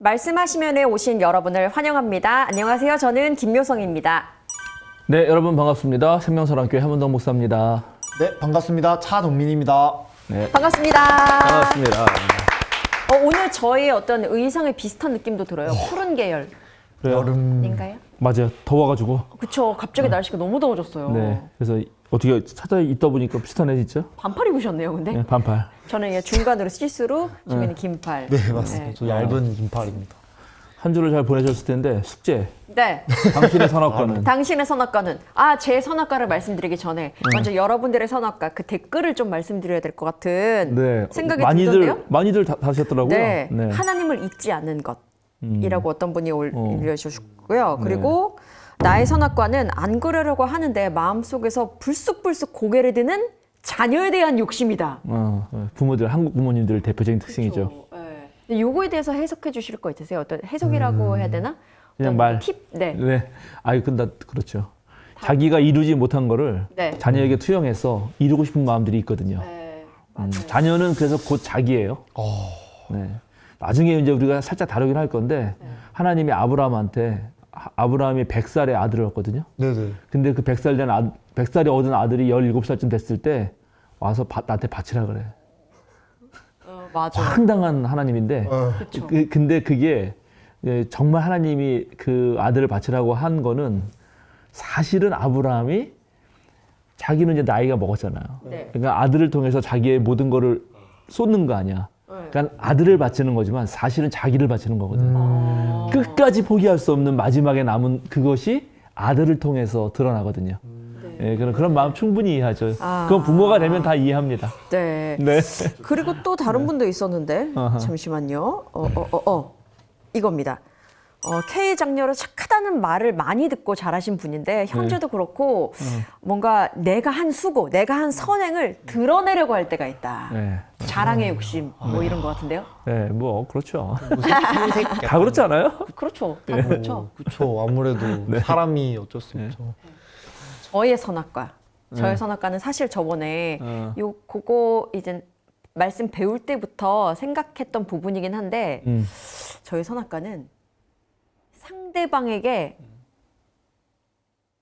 말씀하시면에 오신 여러분을 환영합니다. 안녕하세요. 저는 김묘성입니다. 네, 여러분 반갑습니다. 생명사랑교회 함은동 목사입니다. 네, 반갑습니다. 차동민입니다. 네, 반갑습니다. 반갑습니다. 오늘 저의 어떤 의상에 비슷한 느낌도 들어요. 푸른 계열. 그래요? 아닌가요? 맞아요. 더워가지고. 그쵸. 갑자기 날씨가 너무 더워졌어요. 네, 그래서 어떻게 찾아 있다 보니까 비슷하네 진짜. 반팔 입으셨네요, 근데. 네, 반팔. 저는 이게 중간으로 시스루, 중에는 긴팔. 네, 맞습니다. 네. 저 얇은 긴팔입니다. 한 주를 잘 보내셨을 텐데 숙제. 네. 당신의 선악과는. 당신의 선악과는 제 선악과를 말씀드리기 전에 먼저 여러분들의 선악과 그 댓글을 좀 말씀드려야 될 것 같은 네, 생각이 들던데요. 많이들 다셨더라고요. 네. 하나님을 잊지 않는 것이라고 어떤 분이 올려주셨고요. 그리고 나의 선악과는 안 그러려고 하는데 마음속에서 불쑥불쑥 고개를 드는 자녀에 대한 욕심이다. 부모들, 한국 부모님들 대표적인 특징이죠. 네. 요거에 대해서 해석해 주실 거 있으세요? 어떤 해석이라고 해야 되나? 그냥 어떤 말. 팁? 네. 네. 근데 그렇죠. 자기가 이루지 못한 거를 네. 자녀에게 투영해서 이루고 싶은 마음들이 있거든요. 네. 맞아요. 자녀는 그래서 곧 자기예요. 네. 나중에 이제 우리가 살짝 다루긴 할 건데 하나님이 아브라함이 100살의 아들을 얻거든요. 네네. 근데 그 100살이 얻은 아들이 17살쯤 됐을 때 와서 나한테 바치라 그래. 맞아. 황당한 하나님인데 그쵸. 근데 그게 정말 하나님이 그 아들을 바치라고 한 거는 사실은 아브라함이 자기는 이제 나이가 먹었잖아요. 네. 그러니까 아들을 통해서 자기의 모든 거를 쏟는 거 아니야. 그러니까 아들을 바치는 거지만 사실은 자기를 바치는 거거든. 끝까지 포기할 수 없는 마지막에 남은 그것이 아들을 통해서 드러나거든요. 예, 그런 마음 충분히 이해하죠. 그건 부모가 되면 다 이해합니다. 네. 네. 그리고 또 다른 분도 있었는데 잠시만요. 이겁니다. K 장녀로 착하다는 말을 많이 듣고 자라신 분인데 현재도 그렇고 뭔가 내가 한 수고, 내가 한 선행을 드러내려고 할 때가 있다. 네. 자랑의 욕심 뭐 이런 것 같은데요. 네, 뭐 그렇죠. 무색 다 그렇지 않아요? 그렇죠. 다 그렇죠. 그렇죠. 아무래도 사람이 어쩔 수 없죠. 저의 선악과는 사실 저번에 그거 이제 말씀 배울 때부터 생각했던 부분이긴 한데 저의 선악과는 상대방에게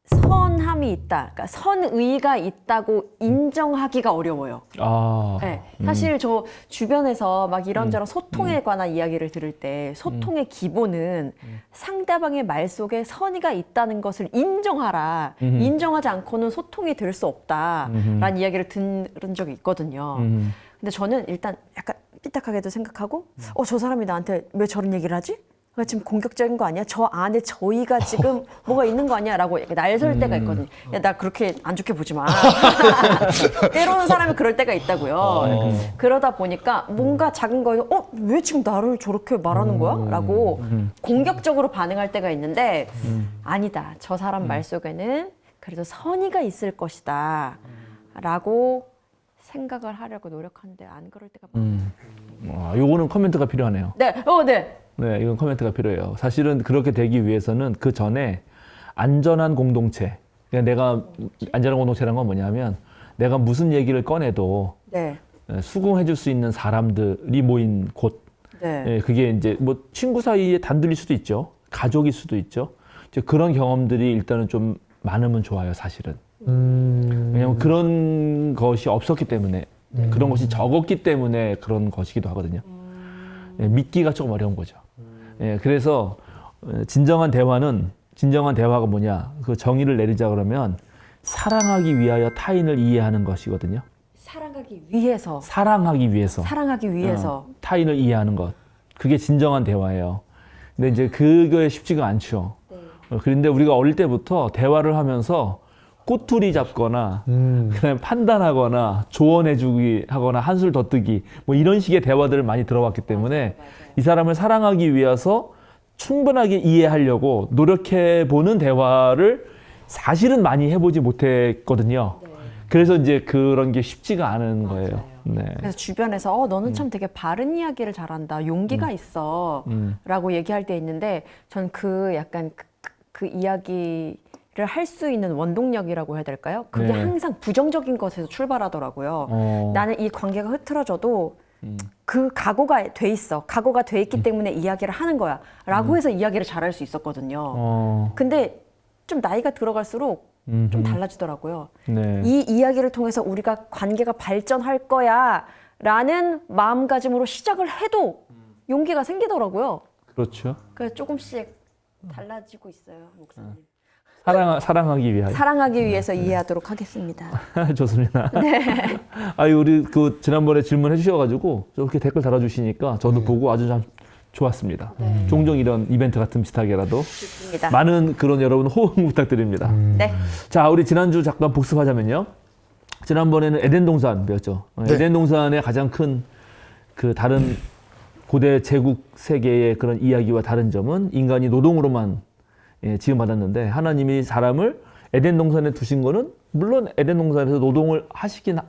선함이 있다, 그러니까 선의가 있다고 인정하기가 어려워요. 네, 사실 저 주변에서 막 이런저런 소통에 관한 이야기를 들을 때 소통의 기본은 상대방의 말 속에 선의가 있다는 것을 인정하라. 인정하지 않고는 소통이 될 수 없다라는 이야기를 들은 적이 있거든요. 근데 저는 일단 약간 삐딱하게도 생각하고 저 사람이 나한테 왜 저런 얘기를 하지? 지금 공격적인 거 아니야? 저 안에 저희가 지금 뭐가 있는 거 아니야? 라고 날설 때가 있거든요. 야, 나 그렇게 안 좋게 보지 마. 때로는 사람이 그럴 때가 있다고요. 그러다 보니까 뭔가 작은 거에서 왜 지금 나를 저렇게 말하는 거야? 라고 공격적으로 반응할 때가 있는데 아니다. 저 사람 말 속에는 그래도 선의가 있을 것이다. 라고 생각을 하려고 노력하는데 안 그럴 때가 많아요. 요거는 코멘트가 필요하네요. 네. 네. 네, 이건 코멘트가 필요해요. 사실은 그렇게 되기 위해서는 그 전에 안전한 공동체. 그러니까 내가 안전한 공동체라는 건 뭐냐면 내가 무슨 얘기를 꺼내도 네. 수긍해 줄 수 있는 사람들이 모인 곳. 네. 그게 이제 뭐 친구 사이에 단둘일 수도 있죠. 가족일 수도 있죠. 이제 그런 경험들이 일단은 좀 많으면 좋아요, 사실은. 왜냐면 그런 것이 없었기 때문에 그런 것이 적었기 때문에 그런 것이기도 하거든요. 믿기가 조금 어려운 거죠. 그래서 진정한 대화가 뭐냐? 그 정의를 내리자 그러면 사랑하기 위하여 타인을 이해하는 것이거든요. 사랑하기 위해서. 타인을 이해하는 것. 그게 진정한 대화예요. 근데 이제 그거에 쉽지가 않죠. 그런데 우리가 어릴 때부터 대화를 하면서 꼬투리 잡거나 그다음에 판단하거나 조언해주기 하거나 한술 더 뜨기 뭐 이런 식의 대화들을 많이 들어왔기 때문에 이 사람을 사랑하기 위해서 충분하게 이해하려고 노력해보는 대화를 사실은 많이 해보지 못했거든요. 그래서 이제 그런 게 쉽지가 않은 거예요. 네. 그래서 주변에서 너는 참 되게 바른 이야기를 잘한다, 용기가 있어 라고 얘기할 때 있는데 전 그 약간 그 이야기를 할 수 있는 원동력이라고 해야 될까요? 그게 네. 항상 부정적인 것에서 출발하더라고요. 나는 이 관계가 흐트러져도 그 각오가 돼 있어. 각오가 돼 있기 때문에 이야기를 하는 거야. 라고 해서 이야기를 잘할 수 있었거든요. 근데 좀 나이가 들어갈수록 좀 달라지더라고요. 네. 이 이야기를 통해서 우리가 관계가 발전할 거야 라는 마음가짐으로 시작을 해도 용기가 생기더라고요. 그렇죠. 그래서 조금씩 달라지고 있어요, 목사님. 사랑하기 위하여. 사랑하기 위해서 이해하도록 하겠습니다. 좋습니다. 아유, 우리 그 지난번에 질문해 주셔가지고 저렇게 댓글 달아주시니까 저도 보고 아주 참 좋았습니다. 종종 이런 이벤트 같은 비슷하게라도 좋습니다. 많은 그런 여러분 호응 부탁드립니다. 네. 자, 우리 지난주 잠깐 복습하자면요. 지난번에는 에덴 동산 배웠죠. 네. 에덴 동산의 가장 큰 그 다른 고대 제국 세계의 그런 이야기와 다른 점은 인간이 노동으로만 지음받았는데 하나님이 사람을 에덴 동산에 두신 거는 물론 에덴 동산에서 노동을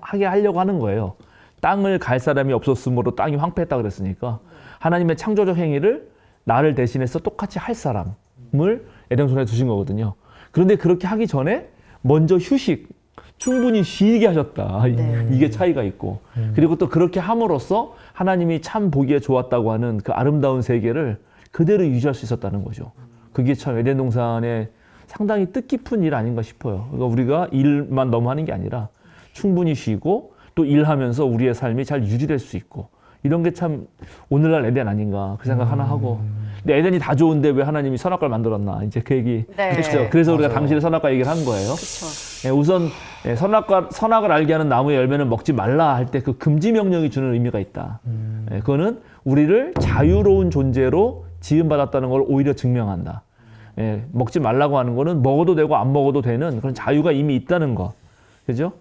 하게 하려고 하는 거예요. 땅을 갈 사람이 없었으므로 땅이 황폐했다 그랬으니까 하나님의 창조적 행위를 나를 대신해서 똑같이 할 사람을 에덴 동산에 두신 거거든요. 그런데 그렇게 하기 전에 먼저 휴식, 충분히 쉬게 하셨다. 이게 차이가 있고 그리고 또 그렇게 함으로써 하나님이 참 보기에 좋았다고 하는 그 아름다운 세계를 그대로 유지할 수 있었다는 거죠. 그게 참 에덴 동산의 상당히 뜻깊은 일 아닌가 싶어요. 그러니까 우리가 일만 너무 하는 게 아니라 충분히 쉬고 또 일하면서 우리의 삶이 잘 유지될 수 있고 이런 게 참 오늘날 에덴 아닌가 그 생각 하나 하고 근데 에덴이 다 좋은데 왜 하나님이 선악과를 만들었나 이제 그 얘기 했죠. 그래서 우리가 당신의 선악과 얘기를 한 거예요. 우선 선악을 알게 하는 나무의 열매는 먹지 말라 할 때 그 금지 명령이 주는 의미가 있다. 그거는 우리를 자유로운 존재로 지음받았다는 걸 오히려 증명한다. 먹지 말라고 하는 거는 먹어도 되고 안 먹어도 되는 그런 자유가 이미 있다는 거. 그죠?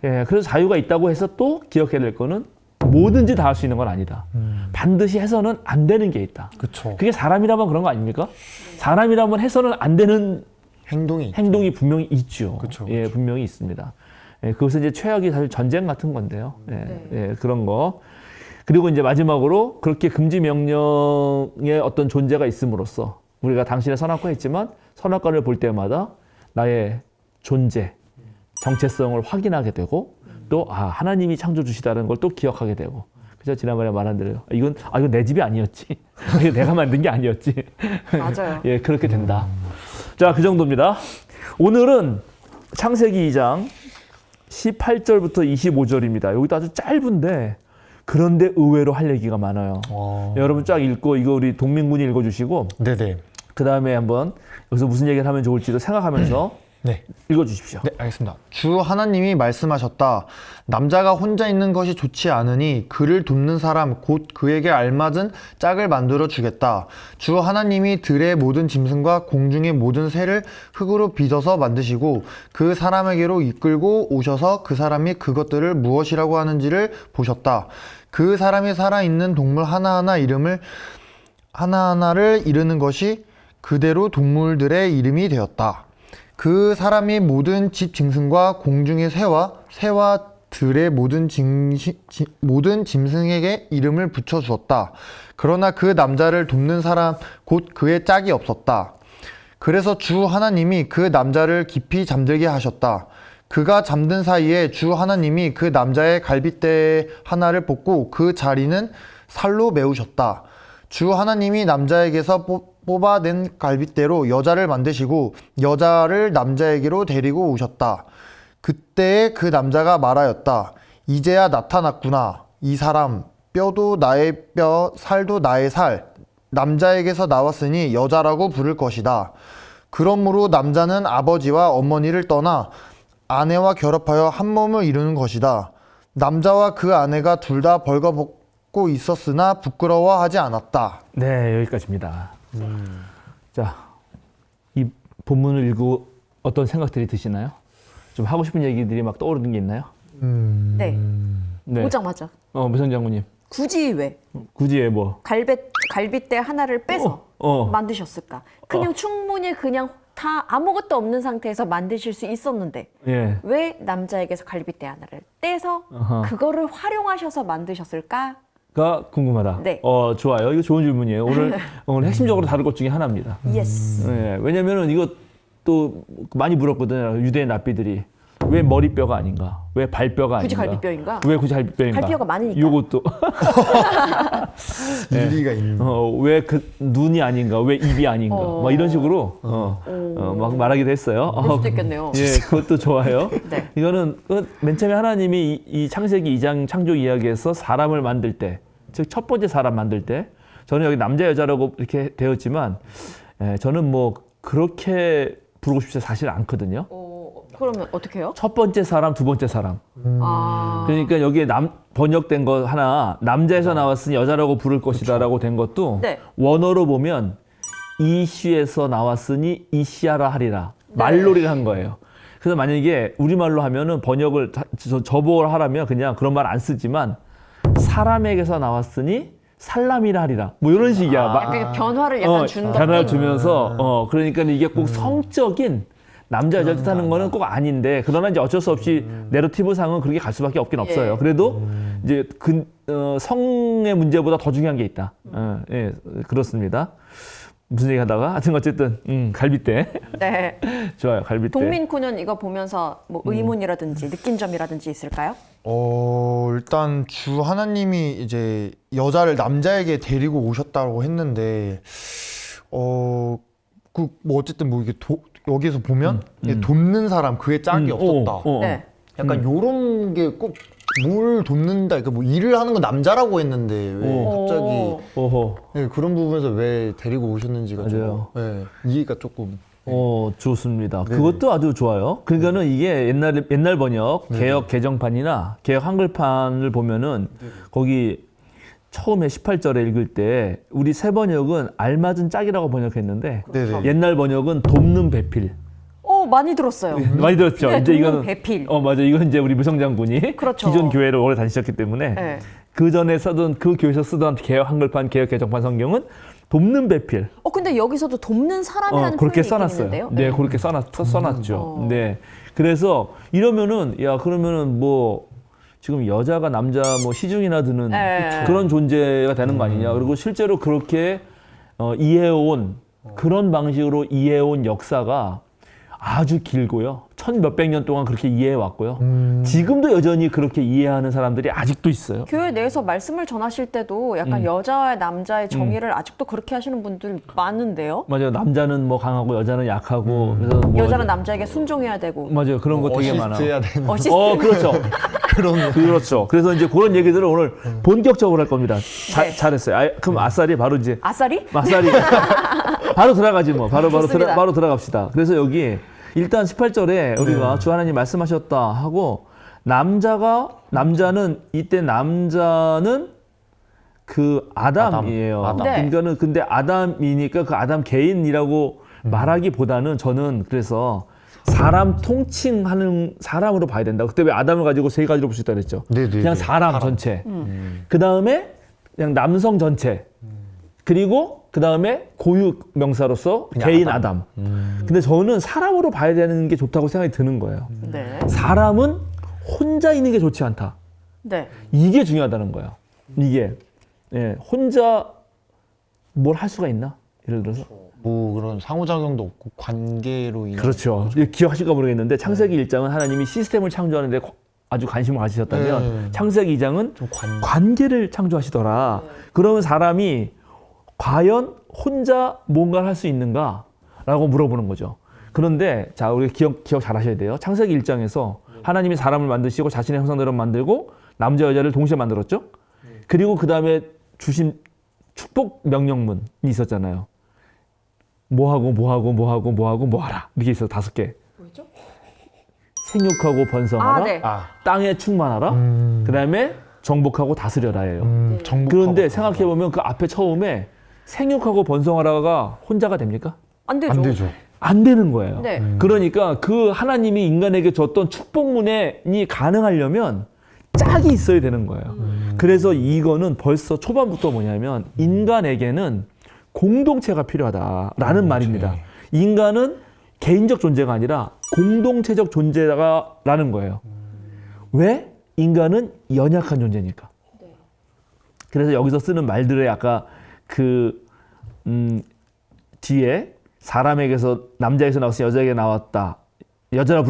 그래서 자유가 있다고 해서 또 기억해야 될 거는 뭐든지 다 할 수 있는 건 아니다. 반드시 해서는 안 되는 게 있다. 그쵸. 그게 사람이라면 그런 거 아닙니까? 사람이라면 해서는 안 되는 행동이 분명히 있죠. 그쵸, 예, 분명히 있습니다. 그것은 이제 최악이 사실 전쟁 같은 건데요. 그런 거. 그리고 이제 마지막으로 그렇게 금지 명령의 어떤 존재가 있음으로써 우리가 당신의 선악과 했지만 선악과를 볼 때마다 나의 존재, 정체성을 확인하게 되고 또 하나님이 창조주시다는 걸 또 기억하게 되고 그죠? 지난번에 말한 대로 이건 내 집이 아니었지. 이거 내가 만든 게 아니었지. 맞아요. 예, 그렇게 된다. 자, 그 정도입니다. 오늘은 창세기 2장 18절부터 25절입니다. 여기도 아주 짧은데 그런데 의외로 할 얘기가 많아요. 여러분 쫙 읽고 이거 우리 동민군이 읽어주시고 네네. 그 다음에 한번 여기서 무슨 얘기를 하면 좋을지도 생각하면서 네. 읽어주십시오. 네, 알겠습니다. 주 하나님이 말씀하셨다. 남자가 혼자 있는 것이 좋지 않으니 그를 돕는 사람 곧 그에게 알맞은 짝을 만들어 주겠다. 주 하나님이 들의 모든 짐승과 공중의 모든 새를 흙으로 빚어서 만드시고 그 사람에게로 이끌고 오셔서 그 사람이 그것들을 무엇이라고 하는지를 보셨다. 그 사람이 살아있는 동물 하나하나를 이르는 것이 그대로 동물들의 이름이 되었다. 그 사람이 모든 집 짐승과 공중의 새와 들의 모든 짐승에게 이름을 붙여주었다. 그러나 그 남자를 돕는 사람 곧 그의 짝이 없었다. 그래서 주 하나님이 그 남자를 깊이 잠들게 하셨다. 그가 잠든 사이에 주 하나님이 그 남자의 갈빗대 하나를 뽑고 그 자리는 살로 메우셨다. 주 하나님이 남자에게서 뽑아낸 갈빗대로 여자를 만드시고 여자를 남자에게로 데리고 오셨다. 그때 그 남자가 말하였다. 이제야 나타났구나. 이 사람 뼈도 나의 뼈, 살도 나의 살. 남자에게서 나왔으니 여자라고 부를 것이다. 그러므로 남자는 아버지와 어머니를 떠나 아내와 결합하여 한 몸을 이루는 것이다. 남자와 그 아내가 둘 다 벌거벗고 있었으나 부끄러워하지 않았다. 네, 여기까지입니다. 자, 이 본문을 읽고 어떤 생각들이 드시나요? 좀 하고 싶은 얘기들이 막 떠오르는 게 있나요? 네. 네. 오자마자. 무성 장군님. 굳이 왜? 굳이 왜 뭐? 갈빗대 하나를 빼서 만드셨을까? 그냥 충분히 그냥 다 아무것도 없는 상태에서 만드실 수 있었는데 예. 왜 남자에게서 갈빗대 하나를 떼서 그거를 활용하셔서 만드셨을까? 가 궁금하다. 네. 좋아요. 이거 좋은 질문이에요. 오늘 핵심적으로 다룰 것 중에 하나입니다. 예스. 왜냐면은 이거 또 많이 물었거든요. 유대인 랍비들이 왜 머리뼈가 아닌가? 왜 발뼈가 굳이 아닌가? 갈비뼈인가? 왜 굳이 갈비뼈인가? 갈뼈가 많으니까. 요것도 일리가 있는. 왜 그 눈이 아닌가? 왜 입이 아닌가? 막 이런 식으로 막 말하기도 했어요. 그럴 수도 있겠네요. 예, 그것도 좋아요. 네. 이거는 맨 처음에 하나님이 이 창세기 2장 창조 이야기에서 사람을 만들 때, 즉 첫 번째 사람 만들 때, 저는 여기 남자 여자라고 이렇게 되었지만, 저는 뭐 그렇게 부르고 싶지 사실 않거든요. 그러면 어떻게 해요? 첫 번째 사람, 두 번째 사람. 아. 그러니까 여기에 번역된 거 하나, 남자에서 나왔으니 여자라고 부를 것이다라고 된 것도 네. 원어로 보면 이시에서 나왔으니 이시하라 하리라. 말놀이를 한 거예요. 그래서 만약에 우리말로 하면은 번역을 저보고 하라면 그냥 그런 말 안 쓰지만 사람에게서 나왔으니 살람이라 하리라. 뭐 이런 식이야. 약간 변화를 약간 주는 것 변화를 주면서 그러니까 이게 꼭 성적인 남자 여자 뜻하는 거는 꼭 아닌데 그러나 이제 어쩔 수 없이 내러티브 상은 그렇게 갈 수밖에 없긴 없어요. 그래도 이제 성의 문제보다 더 중요한 게 있다. 예, 그렇습니다. 무슨 얘기 하다가 하여튼 어쨌든 갈비뼈. 네. 좋아요. 갈비뼈. 동민군은 이거 보면서 뭐 의문이라든지 느낀 점이라든지 있을까요? 일단 주 하나님이 이제 여자를 남자에게 데리고 오셨다고 했는데 그 뭐 어쨌든 뭐 이게 여기서 보면 이게 돕는 사람 그의 짝이 없었다. 네. 약간 요런 게 꼭 뭘 돕는다. 그러니까 뭐 일을 하는 건 남자라고 했는데 왜 갑자기 오호. 네, 그런 부분에서 왜 데리고 오셨는지가 맞아요. 좀 이해가 조금. 좋습니다. 네네. 그것도 아주 좋아요. 그러니까는 이게 옛날 번역, 개역 개정판이나 개역 한글판을 보면은 거기 처음에 18절에 읽을 때 우리 새 번역은 알맞은 짝이라고 번역했는데 네네. 옛날 번역은 돕는 배필. 많이 들었어요. 많이 들었죠. 네, 이제 돕는 이거는 배필. 맞아. 이건 이제 우리 무성장군이 그렇죠. 기존 교회를 오래 다니셨기 때문에 네. 그 전에 쓰던 그 교회에서 쓰던 개역 한글판, 개역 개정판 성경은 돕는 배필. 근데 여기서도 돕는 사람이라는 그렇게 표현이 써놨어요. 있는데요. 네, 그렇게 써놨죠. 네, 그래서 이러면은 그러면은 뭐 지금 여자가 남자 뭐 시중이나 드는 네. 그런 존재가 되는 거 아니냐. 그리고 실제로 그렇게 이해해온 그런 방식으로 이해해온 역사가 아주 길고요. 1000몇백 년 동안 그렇게 이해해 왔고요. 지금도 여전히 그렇게 이해하는 사람들이 아직도 있어요. 교회 내에서 말씀을 전하실 때도 약간 여자와 남자의 정의를 아직도 그렇게 하시는 분들 많은데요. 맞아요. 남자는 뭐 강하고 여자는 약하고 그래서 뭐 여자는 남자에게 순종해야 되고. 맞아요. 그런 거 되게 많아. 어시스트 해야 되는. 그렇죠. 그렇죠. 그래서 이제 그런 얘기들을 오늘 본격적으로 할 겁니다. 네. 잘했어요. 그럼 아싸리 바로 이제 아싸리? 바로 들어가지 뭐. 바로 좋습니다. 바로 들어갑시다. 그래서 여기 일단 18절에 우리가 주 하나님 말씀하셨다 하고 남자는 이때 남자는 그 아담이에요. 아담. 네. 그러니까는 근데 아담이니까 그 아담 개인이라고 말하기보다는 저는 그래서 사람 통칭하는 사람으로 봐야 된다. 그때 왜 아담을 가지고 세 가지로 볼 수 있다 그랬죠? 네네. 그냥 사람 전체. 그 다음에 그냥 남성 전체. 그리고 그 다음에 고유 명사로서 개인 아담. 근데 저는 사람으로 봐야 되는 게 좋다고 생각이 드는 거예요. 네. 사람은 혼자 있는 게 좋지 않다. 네. 이게 중요하다는 거예요. 이게 혼자 뭘 할 수가 있나? 예를 들어서. 뭐 그런 상호작용도 없고 관계로 인한. 그렇죠. 기억하실까 모르겠는데 창세기 1장은 하나님이 시스템을 창조하는데 아주 관심을 가지셨다면 창세기 2장은 좀 관계를 창조하시더라. 그러면 사람이 과연 혼자 뭔가를 할 수 있는가라고 물어보는 거죠. 그런데 자, 우리 기억 잘 하셔야 돼요. 창세기 1장에서 하나님이 사람을 만드시고 자신의 형상대로 만들고 남자 여자를 동시에 만들었죠. 그리고 그 다음에 주신 축복 명령문이 있었잖아요. 뭐하라 이렇게 있어 5개. 뭐였죠? 생육하고 번성하라. 네. 땅에 충만하라. 그 다음에 정복하고 다스려라예요. 그런데 생각해 보면 그 앞에 처음에 생육하고 번성하라가 혼자가 됩니까? 안 되죠. 안 되죠. 안 되는 거예요. 네. 그러니까 그 하나님이 인간에게 줬던 축복문이 가능하려면 짝이 있어야 되는 거예요. 그래서 이거는 벌써 초반부터 뭐냐면 인간에게는 공동체가 필요하다라는 말입니다. 인간은 개인적 존재가 아니라 공동체적 존재라는 거예요. 왜? 인간은 연약한 존재니까. 그래서 여기서 쓰는 말들의 아까 뒤에 사람에게서 남자에게서 나왔으니 여자에게 나왔다. 여자라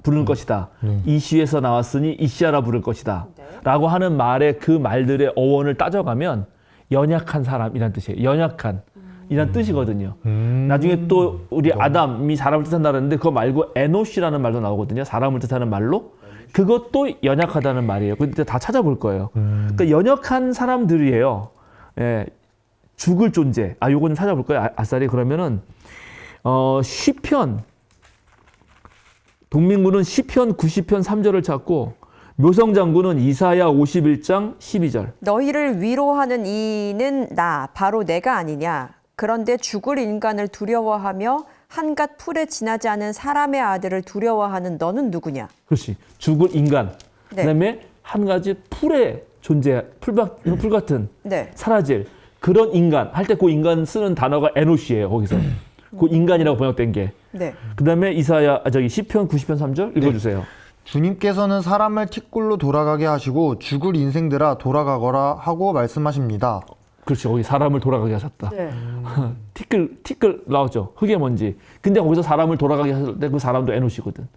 부르는 것이다. 이시에서 나왔으니 이시아라 부를 것이다. 라고 하는 말의 그 말들의 어원을 따져가면 연약한 사람이란 뜻이에요. 연약한 이란 뜻이거든요. 나중에 또 우리 아담이 사람을 뜻한다 그랬는데 그거 말고 에노시라는 말도 나오거든요. 사람을 뜻하는 말로. 그것도 연약하다는 말이에요. 근데 다 찾아볼 거예요. 그러니까 연약한 사람들이에요. 예, 죽을 존재. 요건 찾아볼 거예요. 아싸리. 그러면은 시편 동민군은 시편 90편 3절을 찾고 묘성장군은 이사야 51장 12절. 너희를 위로하는 이는 나 바로 내가 아니냐. 그런데 죽을 인간을 두려워하며 한갓 풀에 지나지 않은 사람의 아들을 두려워하는 너는 누구냐. 그렇지. 죽을 인간. 네. 그다음에 한 가지 풀의 존재, 풀 같은 네. 사라질 그런 인간. 할 때 그 인간 쓰는 단어가 에노시예요. 거기서. 그 인간이라고 번역된 게. 네. 그다음에 시편 90편 3절 읽어주세요. 주님께서는 사람을 티끌로 돌아가게 하시고 죽을 인생들아 돌아가거라 하고 말씀하십니다. 그렇지. 거기 사람을 돌아가게 하셨다. 네. 티끌 나왔죠. 흙의 먼지. 근데 거기서 사람을 돌아가게 하실 때 그 사람도 에노시거든.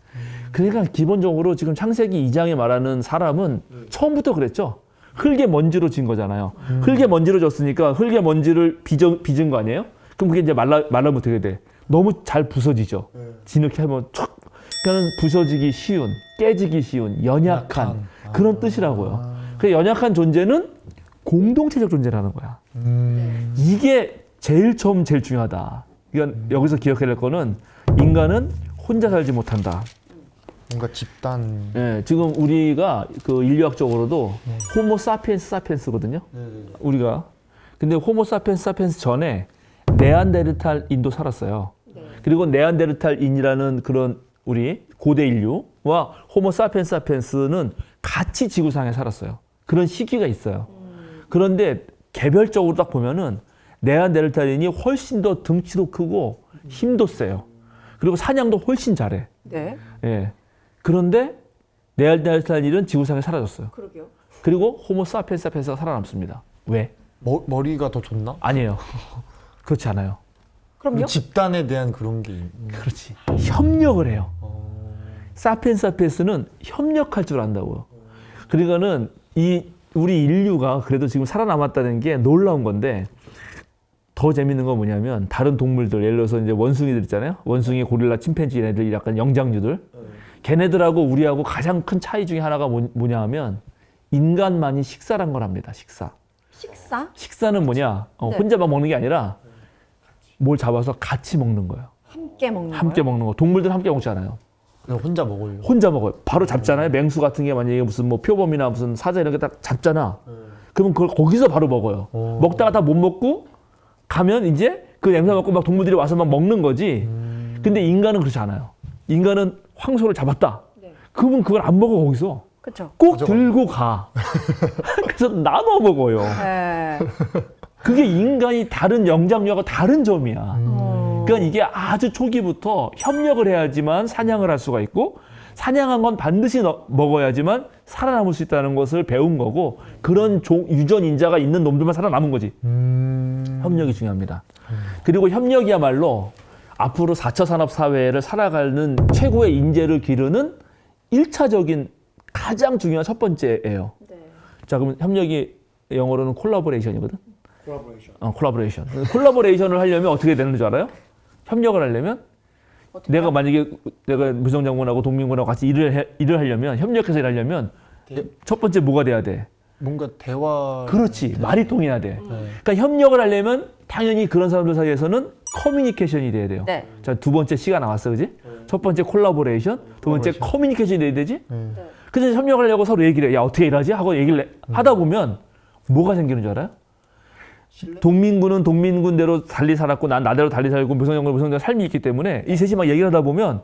그러니까 기본적으로 지금 창세기 2장에 말하는 사람은 처음부터 그랬죠. 흙의 먼지로 진 거잖아요. 흙의 먼지로 졌으니까 흙의 먼지를 빚은 거 아니에요? 그럼 그게 이제 말라면 어떻게 돼? 너무 잘 부서지죠. 진흙이 하면 촥. 그러니까 부서지기 쉬운, 깨지기 쉬운, 연약한 그런 뜻이라고요. 그 연약한 존재는 공동체적 존재라는 거야. 이게 제일 중요하다. 그러니까 여기서 기억해야 될 거는 인간은 혼자 살지 못한다. 뭔가 집단. 예, 지금 우리가 그 인류학적으로도 호모 사피엔스거든요. 우리가. 근데 호모 사피엔스 전에 네안데르탈인도 살았어요. 그리고 네안데르탈인이라는 그런 우리 고대 인류와 호모 사피엔스는 같이 지구상에 살았어요. 그런 시기가 있어요. 그런데 개별적으로 딱 보면은 네안데르탈인이 훨씬 더 등치도 크고 힘도 세요. 그리고 사냥도 훨씬 잘해. 네. 예. 그런데 네안데르탈인은 지구상에 사라졌어요. 그러게요. 그리고 호모 사피엔스가 살아남습니다. 왜? 머리가 더 좋나? 아니에요. 그렇지 않아요. 그럼요? 집단에 대한 그런 게. 그렇지. 협력을 해요. 사피엔스는 협력할 줄 안다고요. 그러니까는 우리 인류가 그래도 지금 살아남았다는 게 놀라운 건데 더 재밌는 건 뭐냐면 다른 동물들 예를 들어서 이제 원숭이들 있잖아요. 원숭이, 고릴라, 침팬지 얘네들 약간 영장류들. 걔네들하고 우리하고 가장 큰 차이 중에 하나가 뭐냐 하면 인간만이 식사란 걸 합니다. 식사. 식사는 뭐냐? 네. 혼자 막 먹는 게 아니라 뭘 잡아서 같이 먹는 거예요. 함께 먹는 거. 동물들 함께 먹지 않아요. 그냥 혼자 먹어요. 혼자 먹어요. 바로 잡잖아요. 맹수 같은 게 만약에 무슨 뭐 표범이나 무슨 사자 이런 게 딱 잡잖아. 그러면 그걸 거기서 바로 먹어요. 먹다가 다 못 먹고 가면 이제 그 냄새 맡고 막 동물들이 와서 막 먹는 거지. 근데 인간은 그렇지 않아요. 인간은 황소를 잡았다. 그러면 그걸 안 먹어 거기서. 그렇죠. 꼭 들고 가. 그래서 나눠 먹어요. 네. 그게 인간이 다른 영장류하고 다른 점이야. 그러니까 이게 아주 초기부터 협력을 해야지만 사냥을 할 수가 있고 사냥한 건 반드시 먹어야지만 살아남을 수 있다는 것을 배운 거고 그런 유전인자가 있는 놈들만 살아남은 거지. 협력이 중요합니다. 그리고 협력이야말로 앞으로 4차 산업사회를 살아가는 최고의 인재를 기르는 1차적인 가장 중요한 첫 번째예요. 네. 자, 그러면 협력이 영어로는 콜라보레이션이거든. 콜라보레이션을 하려면 어떻게 되는 줄 알아요? 협력을 하려면 내가 만약에 내가 무성장군하고 동민군하고 같이 일을 하려면 협력해서 일하려면 첫 번째 뭐가 돼야 돼? 뭔가 대화. 그렇지. 말이 통해야 돼. 그러니까 협력을 하려면 당연히 그런 사람들 사이에서는 커뮤니케이션이 돼야 돼요. 네. 자, 두 번째 C가 나왔어, 그지? 첫 번째 콜라보레이션, 두 번째 커뮤니케이션이 돼야 되지? 그래서 협력을 하려고 서로 얘기를 해. 야, 어떻게 일하지? 하고 얘기를 하다 보면 뭐가 생기는 줄 알아요? 동민군은 동민군대로 달리 살았고 난 나대로 달리 살고 무성장군은 무성장군 삶이 있기 때문에 이 셋이 막 얘기를 하다 보면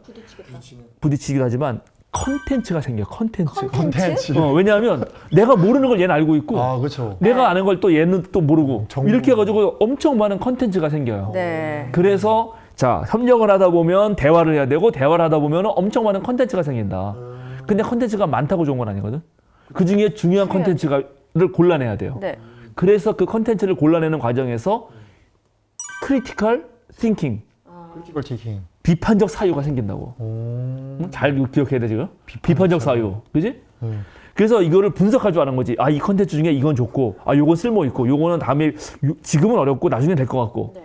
부딪히기도 하지만 컨텐츠가 생겨요. 컨텐츠. 왜냐하면 내가 모르는 걸 얘는 알고 있고 그렇죠. 내가 아는 걸 또 얘는 또 모르고 이렇게 해가지고 엄청 많은 컨텐츠가 생겨요. 네. 그래서 자, 협력을 하다 보면 대화를 해야 되고 대화를 하다 보면 엄청 많은 컨텐츠가 생긴다. 근데 컨텐츠가 많다고 좋은 건 아니거든. 그중에 중요한 컨텐츠를 골라내야 돼요. 네. 그래서 그 컨텐츠를 골라내는 과정에서 크리티컬 띵킹, 크리티컬 티킹. 비판적 사유가 생긴다고. 잘 기억해야 돼 지금. 비판적 사유, 그지? 그래서 이거를 분석할 줄 아는 거지. 아, 이 컨텐츠 중에 이건 좋고, 아, 요건 쓸모 있고, 요거는 다음에 지금은 어렵고 나중에 될 것 같고. 네.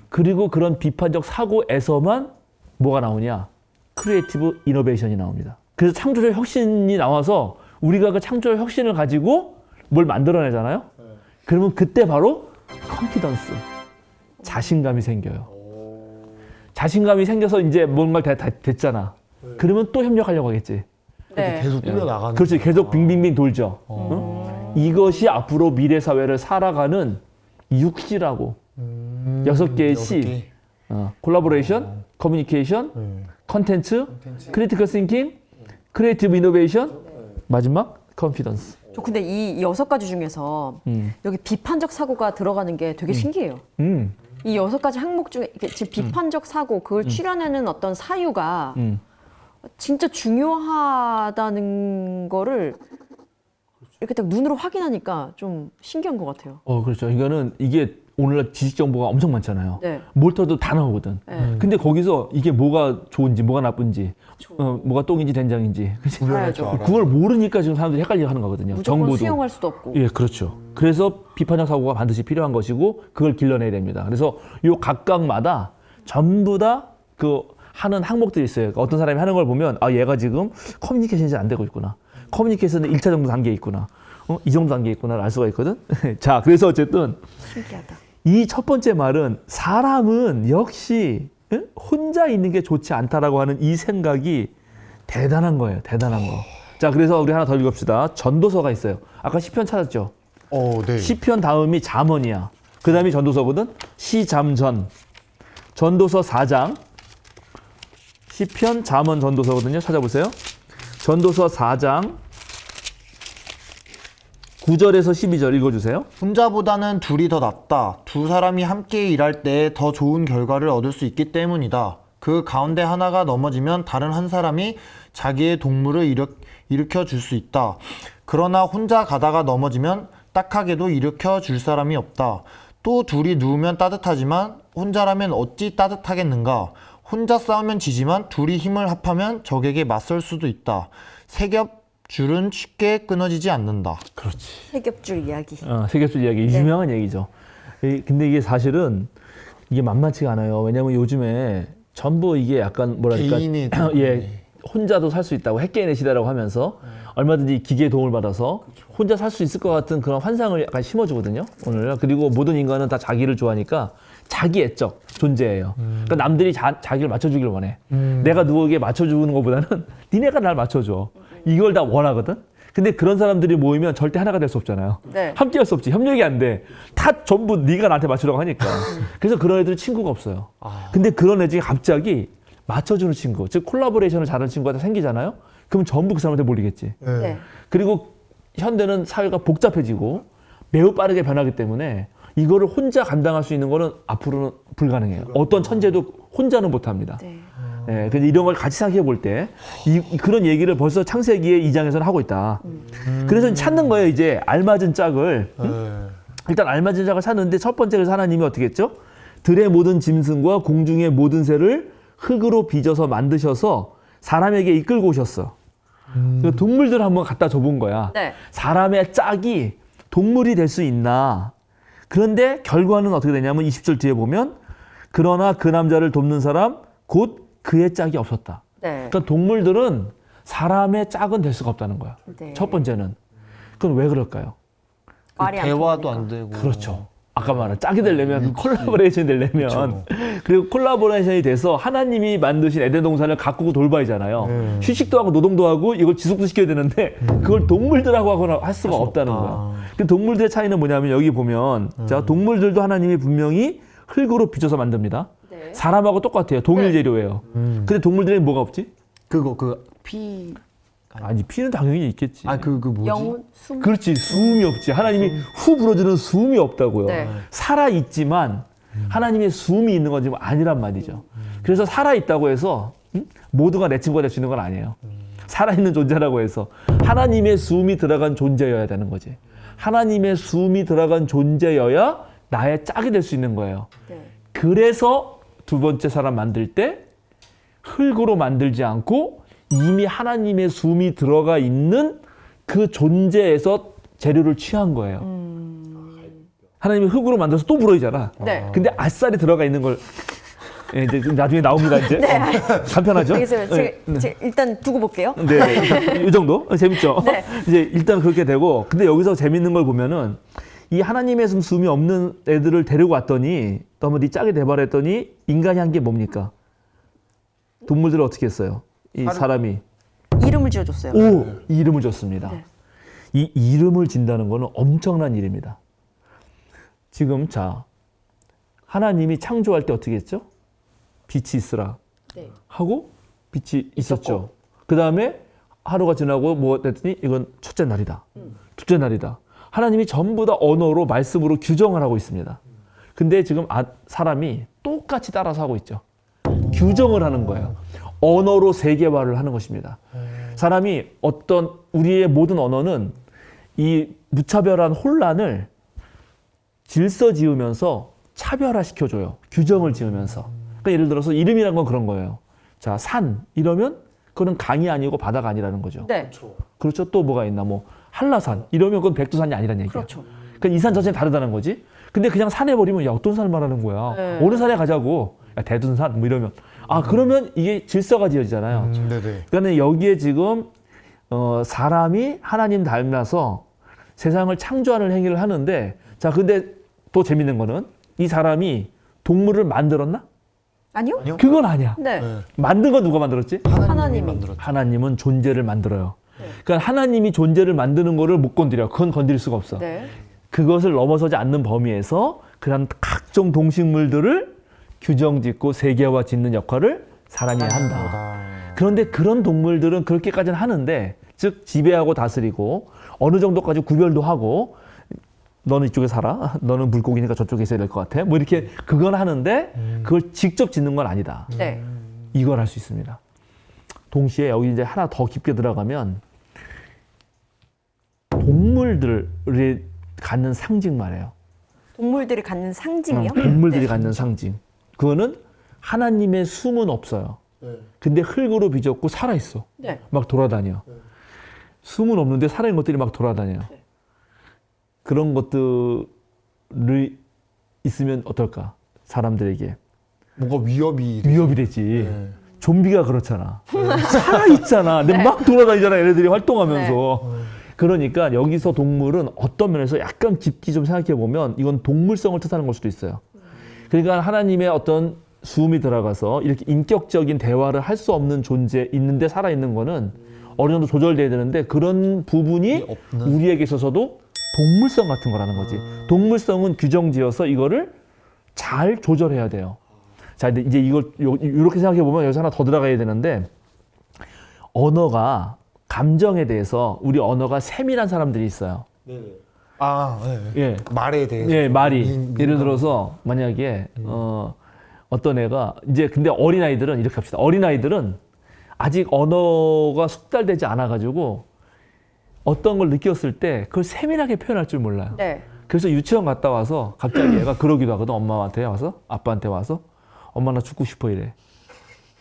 그리고 그런 비판적 사고에서만 뭐가 나오냐? 크리에이티브 이노베이션이 나옵니다. 그래서 창조적 혁신이 나와서 우리가 그 창조적 혁신을 가지고 뭘 만들어내잖아요. 그러면 그때 바로 컨피던스, 자신감이 생겨요. 자신감이 생겨서 이제 뭔가 다 됐잖아. 그러면 또 협력하려고 하겠지. 네. 계속 꾸려나가는. 그렇지. 계속 빙빙빙 돌죠. 응? 이것이 앞으로 미래 사회를 살아가는 육시라고. 6개의 C. 콜라보레이션, 커뮤니케이션, 컨텐츠, 크리티컬 싱킹, 크리에이티브 이노베이션, 마지막 컨피던스. 저 근데 이 6가지 중에서 여기 비판적 사고가 들어가는 게 되게 신기해요. 이 6가지 항목 중에 이게 지금 비판적 사고 그걸 추려내는 어떤 사유가 진짜 중요하다는 거를 이렇게 딱 눈으로 확인하니까 좀 신기한 것 같아요. 그렇죠. 이거는 이게 오늘날 지식 정보가 엄청 많잖아요. 네. 뭘 터도 다 나오거든. 네. 근데 거기서 이게 뭐가 좋은지, 뭐가 나쁜지, 뭐가 똥인지 된장인지, 그치? 알아야죠. 그걸 모르니까 지금 사람들이 헷갈려 하는 거거든요. 무조건 정보도. 수용할 수도 없고. 예, 그렇죠. 그래서 비판적 사고가 반드시 필요한 것이고 그걸 길러내야 됩니다. 그래서 요 각각마다 전부 다 그 하는 항목들이 있어요. 그러니까 어떤 사람이 하는 걸 보면 아, 얘가 지금 커뮤니케이션이 잘 안 되고 있구나. 커뮤니케이션은 1차 정도 단계에 있구나. 이 정도 단계에 있구나를 알 수가 있거든. 자, 그래서 어쨌든 신기하다. 이 첫 번째 말은 사람은 역시 혼자 있는 게 좋지 않다라고 하는 이 생각이 대단한 거예요. 대단한 거. 자, 그래서 우리 하나 더 읽읍시다. 전도서가 있어요. 아까 시편 찾았죠? 네. 시편 다음이 잠언이야. 그 다음이 전도서거든. 시잠전. 전도서 4장. 시편, 잠언, 전도서거든요. 찾아보세요. 전도서 4장 9절에서 12절 읽어주세요. 혼자보다는 둘이 더 낫다. 두 사람이 함께 일할 때 더 좋은 결과를 얻을 수 있기 때문이다. 그 가운데 하나가 넘어지면 다른 한 사람이 자기의 동물을 일으켜 줄 수 있다. 그러나 혼자 가다가 넘어지면 딱하게도 일으켜 줄 사람이 없다. 또 둘이 누우면 따뜻하지만 혼자라면 어찌 따뜻하겠는가. 혼자 싸우면 지지만 둘이 힘을 합하면 적에게 맞설 수도 있다. 세겹줄은 쉽게 끊어지지 않는다. 그렇지. 세겹줄 이야기. 세겹줄 이야기. 네. 유명한 얘기죠. 근데 이게 사실은 이게 만만치가 않아요. 왜냐면 요즘에 전부 이게 약간 뭐랄까. 개인의 예, 혼자도 살 수 있다고 핵개인의 시대라고 하면서 얼마든지 기계의 도움을 받아서 혼자 살 수 있을 것 같은 그런 환상을 약간 심어주거든요. 오늘. 그리고 모든 인간은 다 자기를 좋아하니까 자기 애적 존재예요. 그러니까 남들이 자기를 맞춰주길 원해. 내가 누구에게 맞춰주는 것보다는 니네가 날 맞춰줘. 이걸 다 원하거든. 근데 그런 사람들이 모이면 절대 하나가 될 수 없잖아요. 네. 함께 할 수 없지. 협력이 안 돼. 다 전부 네가 나한테 맞추려고 하니까. 그래서 그런 애들은 친구가 없어요. 근데 그런 애 중에 갑자기 맞춰주는 친구, 즉 콜라보레이션을 잘하는 친구가 생기잖아요. 그럼 전부 그 사람한테 몰리겠지. 네. 그리고 현대는 사회가 복잡해지고 매우 빠르게 변하기 때문에 이거를 혼자 감당할 수 있는 거는 앞으로는 불가능해요. 어떤 천재도 혼자는 못합니다. 네. 예, 근데 이런 걸 같이 생각해 볼 때 그런 얘기를 벌써 창세기의 2장에서는 하고 있다. 그래서 찾는 거예요. 이제 알맞은 짝을. 일단 알맞은 짝을 찾는데 첫 번째 그래서 하나님이 어떻게 했죠? 들의 모든 짐승과 공중의 모든 새를 흙으로 빚어서 만드셔서 사람에게 이끌고 오셨어. 그러니까 동물들을 한번 갖다 줘본 거야. 네. 사람의 짝이 동물이 될 수 있나. 그런데 결과는 어떻게 되냐면 20절 뒤에 보면 그러나 그 남자를 돕는 사람 곧 그의 짝이 없었다. 네. 그러니까 동물들은 사람의 짝은 될 수가 없다는 거야. 네. 첫 번째는. 그건 왜 그럴까요? 말이 안 대화도 통하니까. 안 되고. 그렇죠. 아까 말한 짝이 되려면 콜라보레이션이 되려면 그리고 콜라보레이션이 돼서 하나님이 만드신 에덴 동산을 가꾸고 돌봐야잖아요. 휴식도 하고 노동도 하고 이걸 지속도 시켜야 되는데 그걸 동물들하고 하거나 할 수가 없다는 거야. 그 동물들의 차이는 뭐냐면 여기 보면 자 동물들도 하나님이 분명히 흙으로 빚어서 만듭니다. 네. 사람하고 똑같아요. 동일 재료예요. 근데 동물들에는 뭐가 없지? 피. 아니 피는 당연히 있겠지. 뭐지? 영혼, 숨. 그렇지 수음이 없지. 하나님이 후 불어주는 수음이 없다고요. 네. 살아 있지만 하나님의 수음이 있는 건 지금 아니란 말이죠. 그래서 살아 있다고 해서 모두가 내 친구가 될 수 있는 건 아니에요. 살아 있는 존재라고 해서 하나님의 수음이 들어간 존재여야 되는 거지. 하나님의 수음이 들어간 존재여야 나의 짝이 될 수 있는 거예요. 네. 그래서 두 번째 사람 만들 때 흙으로 만들지 않고 이미 하나님의 숨이 들어가 있는 그 존재에서 재료를 취한 거예요. 하나님이 흙으로 만들어서 또 부러지잖아. 네. 근데 아싸리 들어가 있는 걸 예, 이제 나중에 나옵니다. 이제 간편하죠. 알겠어요. 제가 일단 두고 볼게요. 네, 이 정도 재밌죠. 네. 이제 일단 그렇게 되고, 근데 여기서 재밌는 걸 보면은 이 하나님의 숨이 없는 애들을 데리고 왔더니 너무 짜게 대발했더니 인간이 한 게 뭡니까? 동물들을 어떻게 했어요? 이 사람이 이름을 지어줬어요. 이름을 줬습니다. 네. 이 이름을 진다는 거는 엄청난 일입니다. 지금 자 하나님이 창조할 때 어떻게 했죠? 빛이 있으라 네. 하고 빛이 있었죠. 그 다음에 하루가 지나고 뭐 됐더니 이건 첫째 날이다. 둘째 날이다. 하나님이 전부 다 언어로 말씀으로 규정을 하고 있습니다. 근데 지금 사람이 똑같이 따라서 하고 있죠. 규정을 하는 거예요. 언어로 세계화를 하는 것입니다. 사람이 우리의 모든 언어는 이 무차별한 혼란을 질서 지으면서 차별화시켜줘요. 규정을 지으면서. 그러니까 예를 들어서 이름이란 건 그런 거예요. 자, 산 이러면 그거는 강이 아니고 바다가 아니라는 거죠. 네. 그렇죠. 또 뭐가 있나? 뭐 한라산 이러면 그건 백두산이 아니라는 얘기야. 그렇죠. 그러니까 이 산 자체는 다르다는 거지. 근데 그냥 산에 버리면 야 어떤 산을 말하는 거야. 네. 어느 산에 가자고. 야, 대둔산 뭐 이러면 그러면 이게 질서가 지어지잖아요. 네네. 그러니까 여기에 지금 사람이 하나님 닮아서 세상을 창조하는 행위를 하는데, 자 근데 또 재밌는 거는 이 사람이 동물을 만들었나? 아니요? 그건 아니야. 네. 만든 건 누가 만들었지? 하나님이. 만들었죠. 하나님은 존재를 만들어요. 그러니까 하나님이 존재를 만드는 거를 못 건드려. 그건 건드릴 수가 없어. 네. 그것을 넘어서지 않는 범위에서 그런 각종 동식물들을 규정짓고 세계화 짓는 역할을 사람이 한다. 그런데 그런 동물들은 그렇게까지는 하는데, 즉 지배하고 다스리고 어느 정도까지 구별도 하고, 너는 이쪽에 살아, 너는 물고기니까 저쪽에 있어야 될 것 같아, 뭐 이렇게 그건 하는데 그걸 직접 짓는 건 아니다. 네. 이걸 할 수 있습니다. 동시에 여기 이제 하나 더 깊게 들어가면 동물들이 갖는 상징 말이에요. 동물들이 갖는 상징이요? 동물들이 네. 갖는 상징. 그거는 하나님의 숨은 없어요. 근데 흙으로 빚었고 살아있어. 네. 막 돌아다녀. 숨은 없는데 살아있는 것들이 막 돌아다녀요. 그런 것들이 있으면 어떨까? 사람들에게. 뭔가 위협이 되지. 네. 좀비가 그렇잖아. 살아있잖아. 근데 막 돌아다니잖아. 얘네들이 활동하면서. 그러니까 여기서 동물은 어떤 면에서 약간 깊게 좀 생각해 보면 이건 동물성을 뜻하는 걸 수도 있어요. 그러니까 하나님의 어떤 수음이 들어가서 이렇게 인격적인 대화를 할 수 없는 존재 있는데 살아있는 거는 어느 정도 조절돼야 되는데, 그런 부분이 우리에게 있어서도 동물성 같은 거라는 거지. 동물성은 규정지어서 이거를 잘 조절해야 돼요. 자, 근데 이제 이걸 이렇게 생각해 보면 여기서 하나 더 들어가야 되는데, 언어가, 감정에 대해서 우리 언어가 세밀한 사람들이 있어요. 네. 예. 말에 대해서. 예, 말이. 예를 들어서 만약에 어떤 애가 이제, 근데 어린아이들은 이렇게 합시다. 어린아이들은 아직 언어가 숙달되지 않아 가지고 어떤 걸 느꼈을 때 그걸 세밀하게 표현할 줄 몰라요. 네. 그래서 유치원 갔다 와서 갑자기 얘가 그러기도 하거든. 엄마한테 와서, 아빠한테 와서, 엄마 나 죽고 싶어 이래.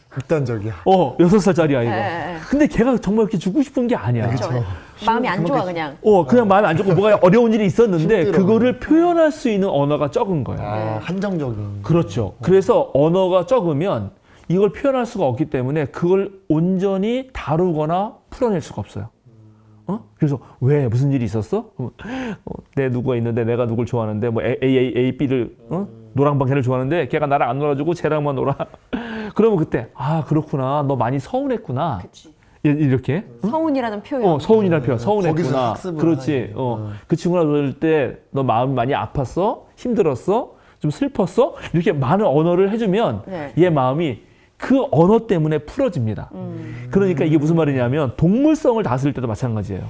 극단적이야. 6살짜리 아이가. 네. 근데 걔가 정말 그렇게 죽고 싶은 게 아니야. 그렇죠. 마음이 안 좋아 그냥. 그냥 마음이 안 좋고 뭐가 어려운 일이 있었는데 힘들어. 그거를 표현할 수 있는 언어가 적은 거야. 한정적인. 그렇죠. 그래서 언어가 적으면 이걸 표현할 수가 없기 때문에 그걸 온전히 다루거나 풀어낼 수가 없어요. 그래서 왜 무슨 일이 있었어? 내 누구가 있는데 내가 누굴 좋아하는데 뭐 A, B를 노랑방 걔를 좋아하는데 걔가 나랑 안 놀아주고 쟤랑만 놀아. 그러면 그때 그렇구나, 너 많이 서운했구나. 그치. 이렇게 서운이라는 표현. 서운이라는 표현, 거기서 서운했구나. 학습을 그렇지. 그 친구랑 놀 때 너 마음이 많이 아팠어, 힘들었어, 좀 슬펐어. 이렇게 많은 언어를 해주면 네. 얘 마음이 그 언어 때문에 풀어집니다. 그러니까 이게 무슨 말이냐면 동물성을 다스릴 때도 마찬가지예요.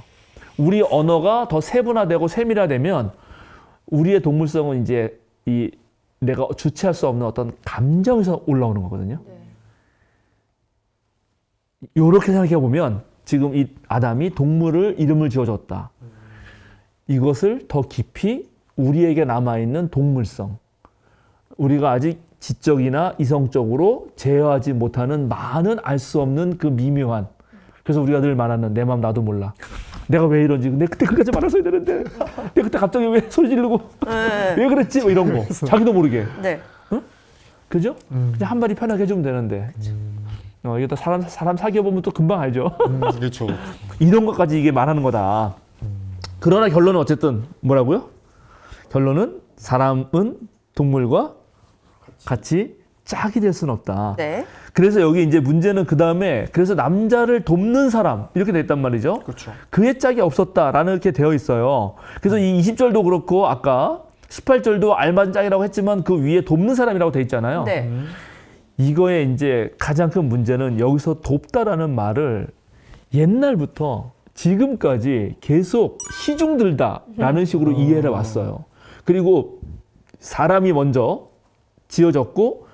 우리 언어가 더 세분화되고 세밀화되면 우리의 동물성은 이제 이 내가 주체할 수 없는 어떤 감정에서 올라오는 거거든요. 이렇게 생각해 보면 지금 이 아담이 동물을 이름을 지어줬다. 이것을 더 깊이 우리에게 남아있는 동물성, 우리가 아직 지적이나 이성적으로 제어하지 못하는 많은 알 수 없는 그 미묘한, 그래서 우리가 늘 말하는 내 맘 나도 몰라. 내가 왜 이런지, 내가 그때 그까지 말았어야 되는데 내가 그때 갑자기 왜 소리 지르고 왜 그랬지? 뭐 이런 거 자기도 모르게. 네. 응? 그죠? 그냥 한 마디 편하게 해주면 되는데 이게 또 사람 사귀어보면 또 금방 알죠. 그렇죠. 이런 것까지 이게 말하는 거다. 그러나 결론은 어쨌든 뭐라고요? 결론은 사람은 동물과 같이 짝이 될 수는 없다. 네. 그래서 여기 이제 문제는 그 다음에 그래서 남자를 돕는 사람 이렇게 돼 있단 말이죠. 그렇죠. 그의 짝이 없었다라는 이렇게 되어 있어요. 그래서 이 20절도 그렇고 아까 18절도 알맞은 짝이라고 했지만 그 위에 돕는 사람이라고 돼 있잖아요. 네. 이거의 이제 가장 큰 문제는 여기서 돕다라는 말을 옛날부터 지금까지 계속 시중들다라는 식으로 이해를 왔어요. 그리고 사람이 먼저 지어졌고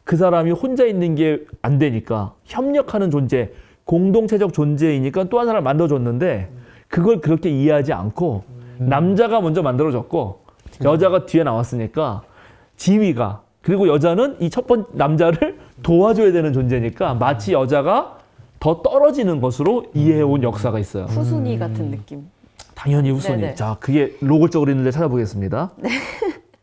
그 사람이 혼자 있는 게 안 되니까 협력하는 존재, 공동체적 존재이니까 또 한 사람을 만들어줬는데 그걸 그렇게 이해하지 않고 남자가 먼저 만들어졌고 여자가 뒤에 나왔으니까 지위가, 그리고 여자는 이 첫 번째 남자를 도와줘야 되는 존재니까 마치 여자가 더 떨어지는 것으로 이해해온 역사가 있어요. 후순위 같은 느낌. 당연히 후순위. 네네. 자, 그게 노골적으로 있는데 찾아보겠습니다.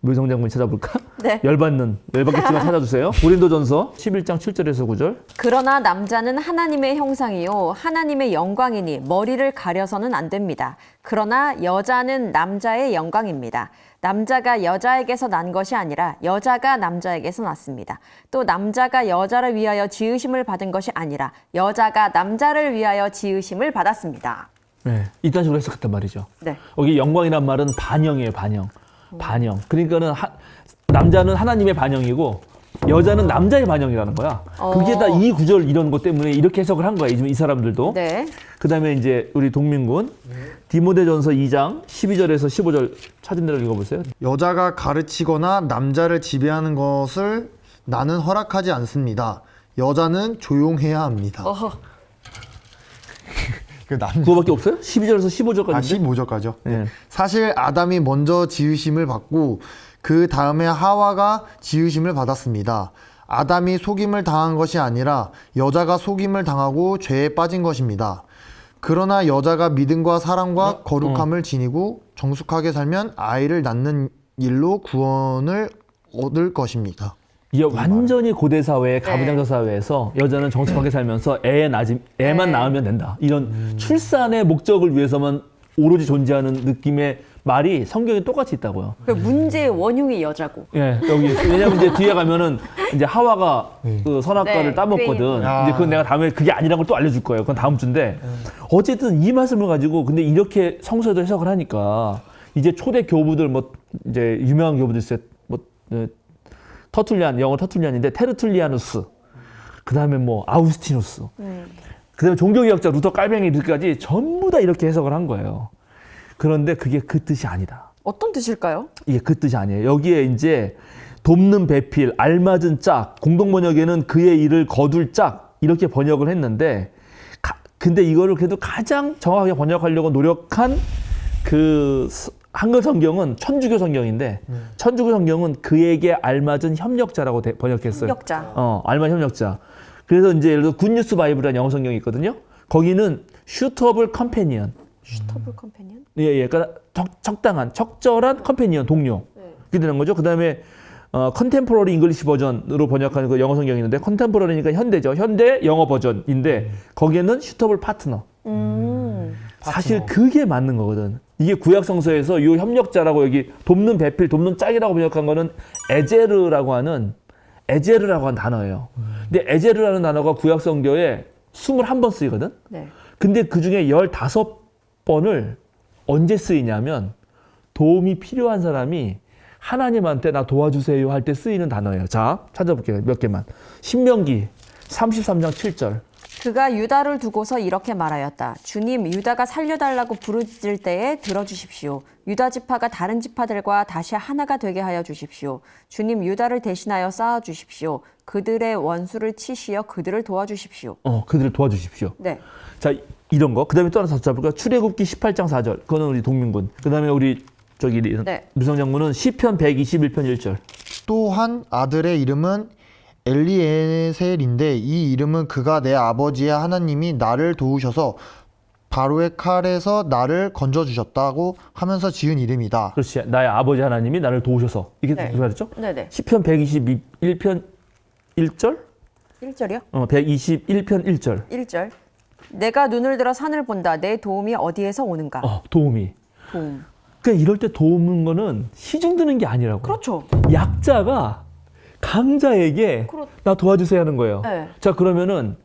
묘성 장군 찾아볼까? 네. 열받겠지만 찾아주세요. 고린도전서 11장 7절에서 9절. 그러나 남자는 하나님의 형상이요 하나님의 영광이니 머리를 가려서는 안 됩니다. 그러나 여자는 남자의 영광입니다. 남자가 여자에게서 난 것이 아니라 여자가 남자에게서 났습니다. 또 남자가 여자를 위하여 지으심을 받은 것이 아니라 여자가 남자를 위하여 지으심을 받았습니다. 네, 이딴 식으로 해석했단 말이죠. 네. 여기 영광이란 말은 반영이에요, 반영. 반영. 그러니까는 남자는 하나님의 반영이고 여자는 남자의 반영이라는 거야. 그게 다 이 구절 이런 것 때문에 이렇게 해석을 한 거야. 이 사람들도. 네. 그다음에 이제 우리 동민군 디모데전서 2장 12절에서 15절 찾은 대로 읽어보세요. 여자가 가르치거나 남자를 지배하는 것을 나는 허락하지 않습니다. 여자는 조용해야 합니다. 어허. 그 남자 그거밖에 없어요? 12절에서 15절까지. 15절까지요. 네. 사실 아담이 먼저 지으심을 받고 그 다음에 하와가 지으심을 받았습니다. 아담이 속임을 당한 것이 아니라 여자가 속임을 당하고 죄에 빠진 것입니다. 그러나 여자가 믿음과 사랑과 거룩함을 지니고 정숙하게 살면 아이를 낳는 일로 구원을 얻을 것입니다. 이게 완전히 고대 사회, 가부장적 사회에서 여자는 정숙하게 살면서 애만 낳으면 된다. 이런 출산의 목적을 위해서만 오로지 존재하는 느낌의 말이 성경에 똑같이 있다고요. 그 문제의 원흉이 여자고. 예, 여기 왜냐면 이제 뒤에 가면은 이제 하와가 그 선악과를 네, 따먹거든. 아. 이제 그건 내가 다음에 그게 아니라는 걸 또 알려줄 거예요. 그건 다음 주인데 어쨌든 이 말씀을 가지고 근데 이렇게 성서에도 해석을 하니까 이제 초대 교부들 뭐 이제 유명한 교부들 있어요. 뭐 터툴리안, 영어 터툴리안인데 테르툴리아누스, 그 다음에 뭐 아우스티누스, 그 다음에 종교개혁자 루터 깔뱅이들까지 전부 다 이렇게 해석을 한 거예요. 그런데 그게 그 뜻이 아니다. 어떤 뜻일까요? 이게 그 뜻이 아니에요. 여기에 이제 돕는 배필, 알맞은 짝, 공동번역에는 그의 일을 거둘 짝 이렇게 번역을 했는데 근데 이거를 그래도 가장 정확하게 번역하려고 노력한 그 한글 성경은 천주교 성경인데 천주교 성경은 그에게 알맞은 협력자라고 번역했어요. 협력자. 알맞은 협력자. 그래서 이제 예를 들어 굿뉴스 바이블이라는 영어 성경이 있거든요. 거기는 suitable companion. 슈터블 컴패니언? 예, 그러니까 적당한, 적절한 컴패니언, 동료. 그게 되는 거죠. 그 다음에 컨템포러리 잉글리시 버전으로 번역하는 그 영어 성경이 있는데 컨템포러리니까 현대죠. 현대 영어 버전인데 거기에는 suitable partner. 사실 그게 맞는 거거든. 이게 구약 성서에서 이 협력자라고 여기 돕는 배필, 돕는 짝이라고 번역한 거는 에제르라고 하는 단어예요. 근데 에제르라는 단어가 구약 성경에 21번 쓰이거든. 네. 근데 그 중에 15번을 언제 쓰이냐면 도움이 필요한 사람이 하나님한테 나 도와주세요 할 때 쓰이는 단어예요. 자, 찾아볼게요. 몇 개만. 신명기 33장 7절. 그가 유다를 두고서 이렇게 말하였다. 주님, 유다가 살려달라고 부르짖을 때에 들어주십시오. 유다 지파가 다른 지파들과 다시 하나가 되게 하여 주십시오. 주님, 유다를 대신하여 쌓아주십시오. 그들의 원수를 치시어 그들을 도와주십시오. 그들을 도와주십시오. 네. 자, 이런 거. 그 다음에 또 하나 찾아볼까요? 출애굽기 18장 4절. 그거는 우리 동민군. 그 다음에 우리 류성 장군은 시편 121편 1절. 또한 아들의 이름은 엘리에셀인데 이 이름은 그가 내 아버지의 하나님이 나를 도우셔서 바로의 칼에서 나를 건져주셨다고 하면서 지은 이름이다. 그렇지. 나의 아버지 하나님이 나를 도우셔서. 이게 네. 무슨 말이죠? 네네. 시편 121편 1절? 1절이요? 121편 1절. 1절. 내가 눈을 들어 산을 본다. 내 도움이 어디에서 오는가? 도움이. 도움. 그러니까 이럴 때 도움은 거는 시중 드는 게 아니라고. 그렇죠. 약자가 강자에게 나 도와주세요 하는 거예요. 네. 자, 그러면은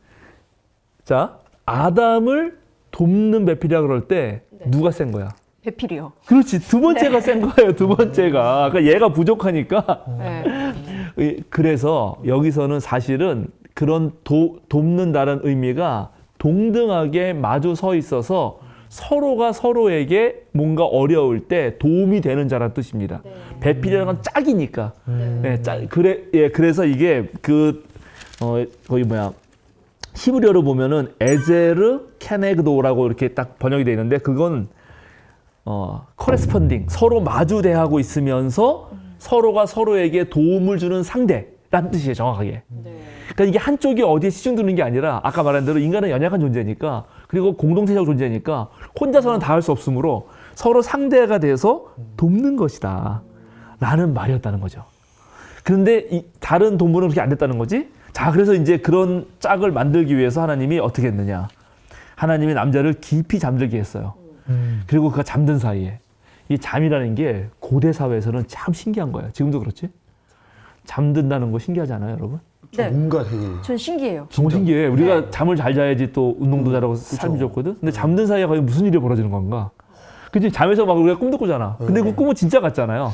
자, 아담을 돕는 배필이라 그럴 때 누가 센 거야? 배필이요. 그렇지. 두 번째가 센 거예요. 두 번째가. 그러니까 얘가 부족하니까. 네. 그래서 여기서는 사실은 그런 돕는다는 의미가 동등하게 마주 서 있어서 서로가 서로에게 뭔가 어려울 때 도움이 되는 자란 뜻입니다. 배필이라는 건 짝이니까. 그래서 이게 거기 히브리어로 보면은 에제르 케네그도라고 이렇게 딱 번역이 되어 있는데 그건 커레스펀딩 서로 마주 대하고 있으면서 서로가 서로에게 도움을 주는 상대라는 뜻이에요, 정확하게. 그러니까 이게 한쪽이 어디에 치중드는 게 아니라 아까 말한 대로 인간은 연약한 존재니까 그리고 공동체적 존재니까 혼자서는 다 할 수 없으므로 서로 상대가 돼서 돕는 것이다 라는 말이었다는 거죠. 그런데 이 다른 동물은 그렇게 안 됐다는 거지. 자, 그래서 이제 그런 짝을 만들기 위해서 하나님이 어떻게 했느냐. 하나님이 남자를 깊이 잠들게 했어요. 그리고 그가 잠든 사이에 이 잠이라는 게 고대 사회에서는 참 신기한 거예요. 지금도 그렇지? 잠든다는 거 신기하지 않아요, 여러분? 네. 뭔가 되게 전 신기해요. 정말 신기해. 우리가 잠을 잘 자야지 또 운동도 잘하고 삶이 좋거든. 근데 잠든 사이에 과연 무슨 일이 벌어지는 건가? 그치? 잠에서 막 우리가 꿈도 꾸잖아. 근데 그 꿈은 진짜 같잖아요.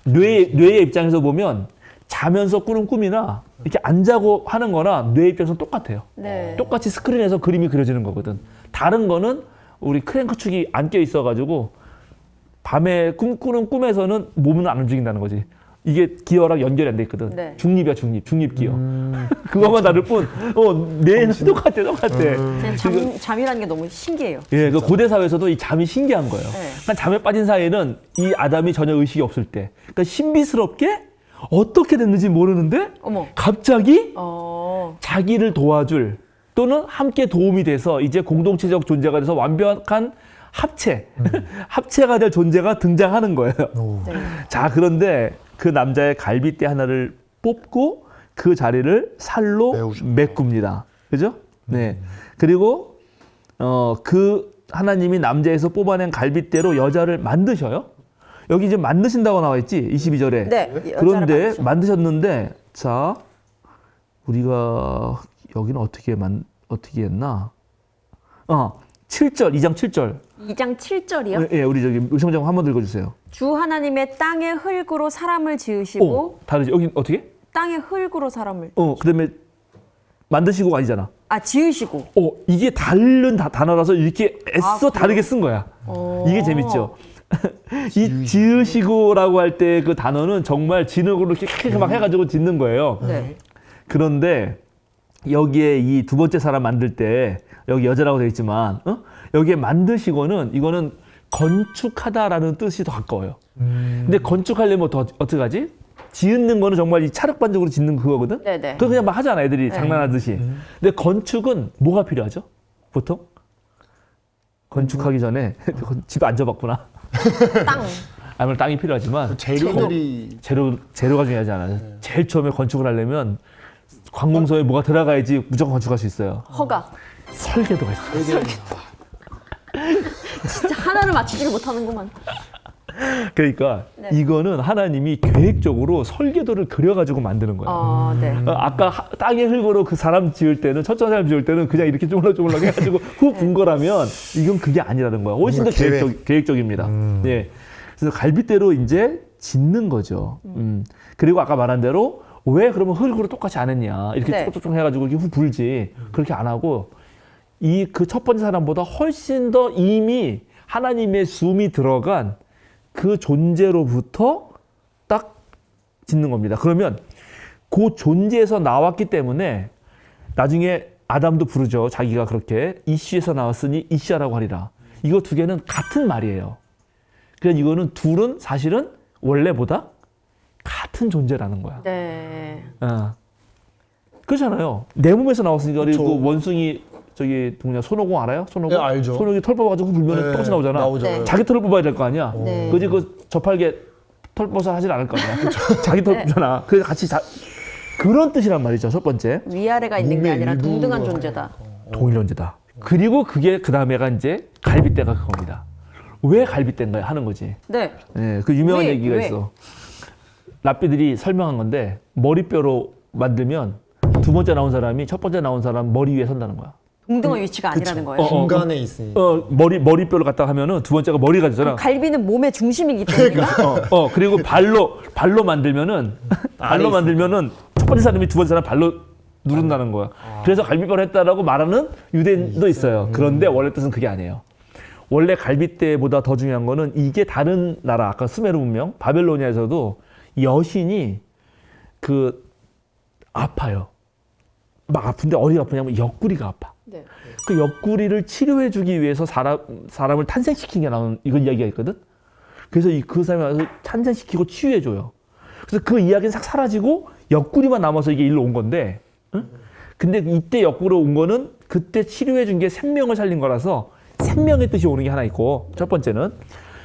뇌의 입장에서 보면 자면서 꾸는 꿈이나 이렇게 안 자고 하는 거나 뇌 입장에서 똑같아요. 네. 똑같이 스크린에서 그림이 그려지는 거거든. 다른 거는 우리 크랭크 축이 안 껴 있어가지고 밤에 꾸는 꿈에서는 몸은 안 움직인다는 거지. 이게 기어랑 연결이 안 돼 있거든. 네. 중립이야, 중립 기어. 그것만 다를 뿐, 뇌는 똑같아. 잠이라는 게 너무 신기해요. 예, 그 고대 사회에서도 이 잠이 신기한 거예요. 네. 그러니까 잠에 빠진 사이에는 이 아담이 전혀 의식이 없을 때, 그러니까 신비스럽게 어떻게 됐는지 모르는데 어머. 갑자기 자기를 도와줄 또는 함께 도움이 돼서 이제 공동체적 존재가 돼서 완벽한 합체가 될 존재가 등장하는 거예요. 네. 자, 그런데 그 남자의 갈빗대 하나를 뽑고 그 자리를 살로 메꿉니다. 그죠? 네. 그리고 그 하나님이 남자에서 뽑아낸 갈빗대로 여자를 만드셔요. 여기 이제 만드신다고 나와 있지, 22절에. 네. 그런데 만드셨는데, 자, 우리가 여기는 어떻게 했나? 7절, 2장 7절. 2장 7절이요? 예, 우리 저기 성경 한번 읽어주세요. 주 하나님의 땅의 흙으로 사람을 지으시고 다르지. 여기 어떻게? 땅의 흙으로 사람을 그다음에 만드시고 아니잖아. 지으시고 이게 다른 단어라서 이렇게 애써 그래요? 다르게 쓴 거야. 이게 재밌죠. 이 지으시고라고 할 때 그 단어는 정말 진흙으로 이렇게 막 해가지고 짓는 거예요. 네. 그런데 여기에 이 두 번째 사람 만들 때 여기 여자라고 되어 있지만 여기에 만드시고는 이거는 건축하다라는 뜻이 더 가까워요. 근데 건축하려면 더 어떻게 하지? 짓는 거는 정말 이 찰흙반죽으로 짓는 그거거든. 네네. 그거 그냥 막 하잖아, 애들이 장난하듯이. 근데 건축은 뭐가 필요하죠? 보통 건축하기 전에 집 안 져봤구나. 땅. 아무래도 땅이 필요하지만 재료가 중요하지 않아요. 제일 처음에 건축을 하려면 관공서에 뭐가 들어가야지 무조건 건축할 수 있어요. 허가. 설계도가 있어요. 진짜 하나를 맞추지를 못하는구만. 그러니까 이거는 하나님이 계획적으로 설계도를 그려가지고 만드는 거예요. 네. 아까 땅의 흙으로 그 사람 지을 때는 첫째 사람 지을 때는 그냥 이렇게 쪼물락쪼물락 해가지고 후 분 거라면 이건 그게 아니라는 거야. 훨씬 더 계획적입니다. 예. 그래서 갈빗대로 이제 짓는 거죠. 그리고 아까 말한 대로 왜 그러면 흙으로 똑같이 안 했냐. 이렇게 쪼쪼쪼 해가지고 이렇게 후 불지. 그렇게 안 하고 그 첫 번째 사람보다 훨씬 더 이미 하나님의 숨이 들어간 그 존재로부터 딱 짓는 겁니다. 그러면 그 존재에서 나왔기 때문에 나중에 아담도 부르죠. 자기가 그렇게 이씨에서 나왔으니 이씨라고 하리라. 이거 두 개는 같은 말이에요. 그러니까 이거는 둘은 사실은 원래보다 같은 존재라는 거야. 네. 그렇잖아요. 내 몸에서 나왔으니까 그리고 원숭이 저기 누구냐 손오공 알아요? 손오공? 네, 알죠. 손오공이 털 뽑아가지고 불면 네, 똑같이 나오잖아. 나오죠. 네. 자기 털을 뽑아야 될 거 아니야. 네. 그지 그 저팔계 털 뽑아서 하진 않을 거 아니야. 자기 털 뽑잖아. 그래서 같이 그런 뜻이란 말이죠. 첫 번째 위아래가 있는 게 몸의 아니라 일부가 동등한 존재다. 동일 존재다. 그리고 그게 그 다음에가 이제 갈빗대가 그겁니다. 왜 갈빗대인가 하는 거지. 네. 네, 그 유명한 왜? 얘기가 왜? 있어. 랍비들이 설명한 건데 머리뼈로 만들면 두 번째 나온 사람이 첫 번째 나온 사람 머리 위에 선다는 거야. 동등한 위치가 아니라는 거예요. 중간에 있으니까. 머리뼈를 갖다 하면은 두 번째가 머리가 되잖아. 갈비는 몸의 중심이기 때문에. 그리고 발로 만들면은 첫 번째 사람이 두 번째 사람 발로 누른다는 거야. 그래서 갈비뼈를 했다라고 말하는 유대인도 있어요. 그런데 원래 뜻은 그게 아니에요. 원래 갈빗대보다 더 중요한 거는 이게 다른 나라 아까 수메르 문명 바벨로니아에서도 여신이 아파요. 막 아픈데 어디가 아프냐면 옆구리가 아파. 네. 그 옆구리를 치료해주기 위해서 사람을 탄생시킨 게 나오는 이건 이야기가 있거든. 그래서 그 사람이 와서 탄생시키고 치유해줘요. 그래서 그 이야기는 싹 사라지고 옆구리만 남아서 이게 일로 온 건데, 응? 근데 이때 옆구리로 온 거는 그때 치료해준 게 생명을 살린 거라서 생명의 뜻이 오는 게 하나 있고, 첫 번째는.